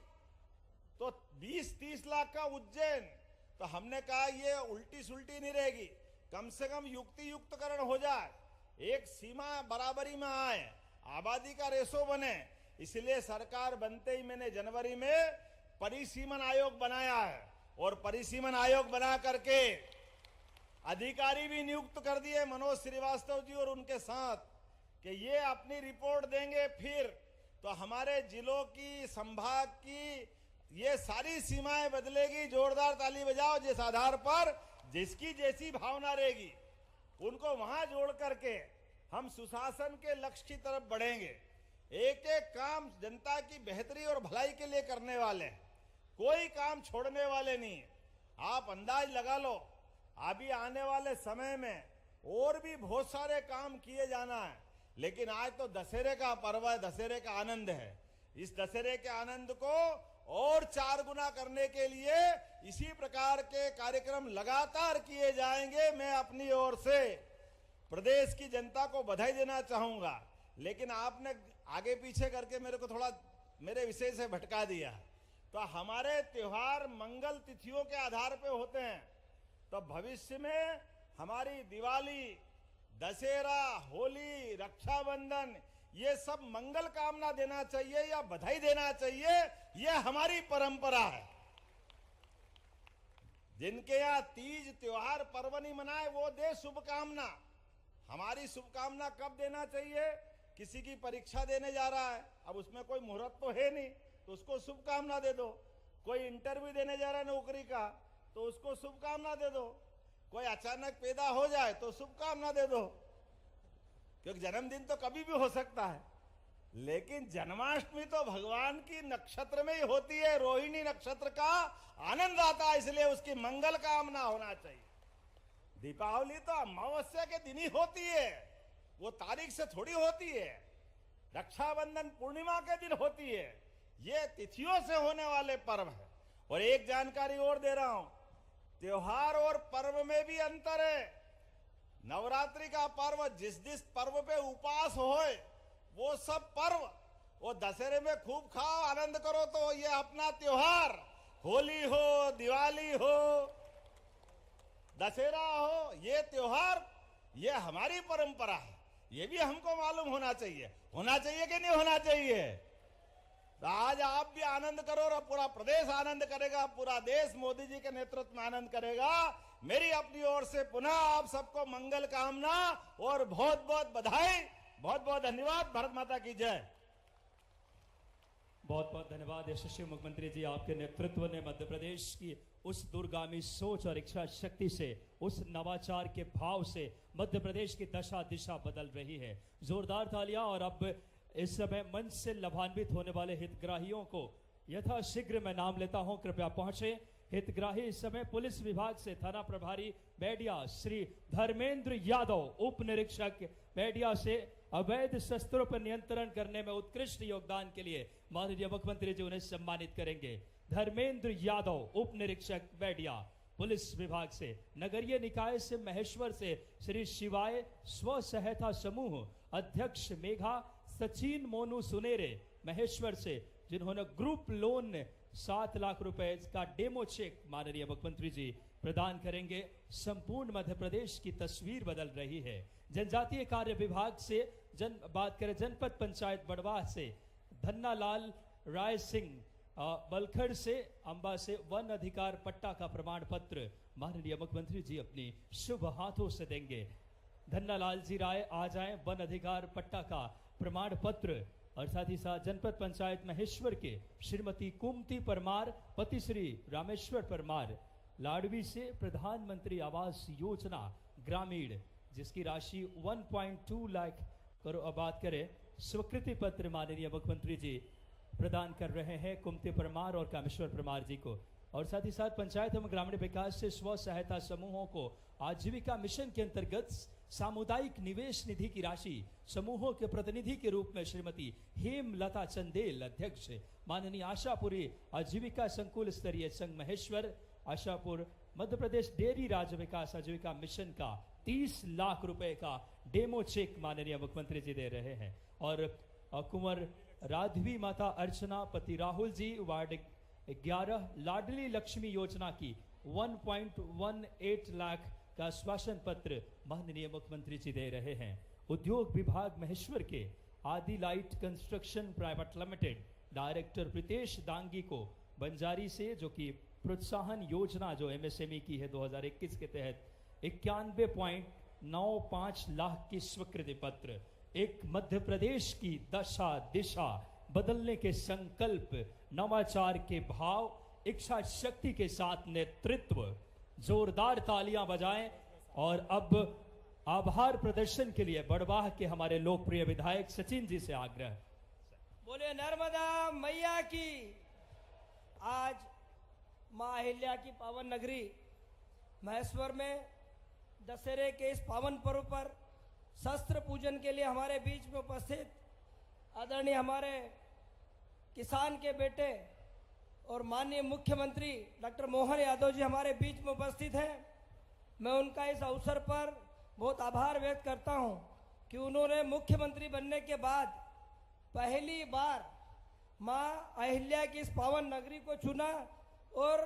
तो 20-30 लाख का उज्जैन। तो हमने कहा ये उल्टी सुल्टी नहीं रहेगी, कम से कम युक्ति युक्तकरण हो जाए, एक सीमा बराबरी में आए, आबादी का रेशो बने। इसलिए सरकार बनते ही मैंने जनवरी में परिसीमन आयोग बनाया है, और परिसीमन आयोग बना करके अधिकारी भी नियुक्त कर दिए मनोज श्रीवास्तव जी और उनके साथ, कि ये अपनी रिपोर्ट देंगे। फिर तो हमारे जिलों की, संभाग की ये सारी सीमाएं बदलेगी। जोरदार ताली बजाओ। जिस आधार पर जिसकी जैसी भावना रहेगी उनको वहां जोड़ करके हम सुशासन के लक्ष्य की तरफ बढ़ेंगे। एक एक काम जनता की बेहतरी और भलाई के लिए करने वाले हैं, कोई काम छोड़ने वाले नहीं। आप अंदाज लगा लो, अभी आने वाले समय में और भी बहुत सारे काम किए जाना है। लेकिन आज तो दशहरे का पर्व है, दशहरे का आनंद है। इस दशहरे के आनंद को और 4 गुना करने के लिए इसी प्रकार के कार्यक्रम लगातार किए जाएंगे। मैं अपनी ओर से प्रदेश की जनता को बधाई देना चाहूंगा। लेकिन आपने आगे पीछे करके मेरे को थोड़ा मेरे विषय से भटका दिया। तो हमारे त्योहार मंगल तिथियों के आधार पे होते हैं। तो भविष्य में हमारी दिवाली, दशहरा, होली, रक्षाबंधन, ये सब मंगल कामना देना चाहिए या बधाई देना चाहिए, ये हमारी परंपरा है। जिनके यहाँ तीज त्योहार पर्व नहीं मनाए वो दे शुभकामना। हमारी शुभकामना कब देना चाहिए? किसी की परीक्षा देने जा रहा है, अब उसमें कोई मुहूर्त तो है नहीं, तो उसको शुभकामना दे दो। कोई इंटरव्यू देने जा रहा है नौकरी का, तो उसको शुभकामना दे दो। कोई अचानक पैदा हो जाए तो शुभकामना दे दो, क्योंकि जन्मदिन तो कभी भी हो सकता है। लेकिन जन्माष्टमी तो भगवान की नक्षत्र में ही होती है, रोहिणी नक्षत्र का आनंद आता है, इसलिए उसकी मंगल कामना होना चाहिए। दीपावली तो अमावस्या के दिन ही होती है, वो तारीख से थोड़ी होती है। रक्षाबंधन पूर्णिमा के दिन होती है। ये तिथियों से होने वाले पर्व है। और एक जानकारी और दे रहा हूं, त्योहार और पर्व में भी अंतर है। नवरात्रि का पर्व जिस पर्व पे उपवास होए वो सब पर्व, वो दशहरे में खूब खाओ आनंद करो, तो ये अपना त्योहार, होली हो, दिवाली हो, दशहरा हो, ये त्योहार, ये हमारी परंपरा है। ये भी हमको मालूम होना चाहिए कि नहीं होना चाहिए? तो आज आप भी आनंद करो और पूरा प्रदेश आनंद करेगा, पूरा देश मोदी जी के नेतृत्व में आनंद करेगा। मेरी अपनी ओर से पुनः आप सबको मंगल कामना और बहुत बहुत बधाई, बहुत बहुत धन्यवाद। भारत माता की जय। बहुत बहुत धन्यवाद यशस्वी मुख्यमंत्री जी। आपके नेतृत्व ने मध्य प्रदेश की उस दूरगामी सोच और इच्छा शक्ति से, उस नवाचार के भाव से मध्य प्रदेश की दशा दिशा बदल रही है। जोरदार तालियां। और अब इस समय मंच से लाभान्वित होने वाले हितग्राहियों को यथाशीघ्र मैं नाम लेता हूं, कृपया पहुंचे। हितग्राही इस समय पुलिस विभाग से थाना प्रभारी बैडिया श्री धर्मेंद्र यादव, उप निरीक्षक बैडिया से अवैध शस्त्रों पर नियंत्रण करने में उत्कृष्ट योगदान के लिए माननीय मुख्यमंत्री जी उन्हें सम्मानित करेंगे। धर्मेंद्र यादव, उप निरीक्षक बैडिया पुलिस विभाग से। नगरीय निकाय से महेश्वर से श्री शिवाय स्व सहायता समूह अध्यक्ष मेघा सचिन मोनू सुनेरे, महेश्वर से जिन्होंने ग्रुप लोन 7 लाख रुपए का डेमो चेक माननीय मुख्यमंत्री जी प्रदान करेंगे। संपूर्ण मध्य प्रदेश की तस्वीर बदल रही है। जनजातीय कार्य विभाग से बात करें, जनपद पंचायत बड़वाह से धन्ना लाल राय सिंह, बलखड़ से अंबा से वन अधिकार पट्टा का प्रमाण पत्र माननीय मुख्यमंत्री जी अपनी शुभ हाथों से देंगे। धन्ना लाल जी राय आ जाएं, वन अधिकार पट्टा का प्रमाण पत्र। और साथ ही साथ जनपद पंचायत महेश्वर के श्रीमती कुमती परमार, पति श्री रामेश्वर परमार, लाडवी से प्रधानमंत्री आवास योजना ग्रामीण जिसकी राशि 1.2 लाख करोड़ बात करें, स्वीकृति पत्र माननीय मुख्यमंत्री जी प्रदान कर रहे हैं कुमती परमार और कामेश्वर परमार जी को। और साथ ही साथ पंचायत एवं ग्रामीण विकास से स्व सहायता समूहों को आजीविका मिशन के अंतर्गत सामुदायिक निवेश निधि की राशि समूहों के प्रतिनिधि के रूप में श्रीमती हेमलता चंदेल, अध्यक्ष माननीय आशापुरी आजीविका संकुल स्तरीय संघ महेश्वर, आशापुर, मध्य प्रदेश डेयरी राज्य विकास आजीविका मिशन का 30 लाख रुपए का डेमो चेक माननीय मुख्यमंत्री जी दे रहे हैं। और कुंवर राधवी माता अर्चना, पति राहुल जी, वार्ड 11, लाडली लक्ष्मी योजना की 1.18 लाख का आश्वासन पत्र माननीय मुख्यमंत्री जी दे रहे हैं। उद्योग विभाग महेश्वर के आदि light construction private limited director Pritesh Dangi को बंजारी से, जो कि प्रोत्साहन योजना जो एमएसएमई की है 2021 के तहत 91.95 लाख की स्वीकृति पत्र। एक मध्य प्रदेश की दशा दिशा बदलने के संकल्प, नवाचार के भाव, इच्छा शक्ति के साथ नेतृत्व। जोरदार तालियां बजाएं। और अब आभार प्रदर्शन के लिए बड़वाह के हमारे लोकप्रिय विधायक सचिन जी से आग्रह। बोले नर्मदा मैया की। आज मां अहिल्या की पावन नगरी महेश्वर में दशहरे के इस पावन पर्व पर शस्त्र पूजन के लिए हमारे बीच में उपस्थित आदरणीय हमारे किसान के बेटे और माननीय मुख्यमंत्री डॉक्टर मोहन यादव जी हमारे बीच में उपस्थित हैं। मैं उनका इस अवसर पर बहुत आभार व्यक्त करता हूं कि उन्होंने मुख्यमंत्री बनने के बाद पहली बार मां अहिल्या की इस पावन नगरी को चुना और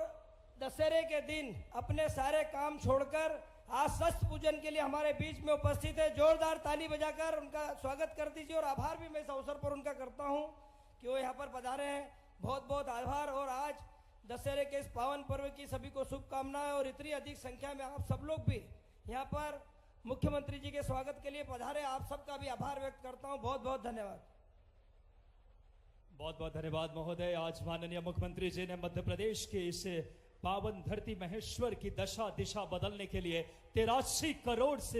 दशहरे के दिन अपने सारे काम छोड़कर आज शस्त्र पूजन के लिए हमारे बीच में उपस्थित है। जोरदार ताली बजाकर उनका स्वागत कर दीजिए। और आभार भी मैं इस अवसर पर उनका करता हूं कि वो यहाँ पर पधारे हैं। बहुत बहुत आभार। और आज दशहरे के इस पावन पर्व की सभी को शुभकामनाएं। और इतनी अधिक संख्या में आप सब लोग भी यहाँ पर मुख्यमंत्री जी के स्वागत के लिए पधारे, आप सबका भी आभार व्यक्त करता हूँ। बहुत बहुत धन्यवाद। बहुत बहुत धन्यवाद महोदय। आज माननीय मुख्यमंत्री जी ने मध्य प्रदेश के इस पावन धरती महेश्वर की दशा दिशा बदलने के लिए 83 करोड़ से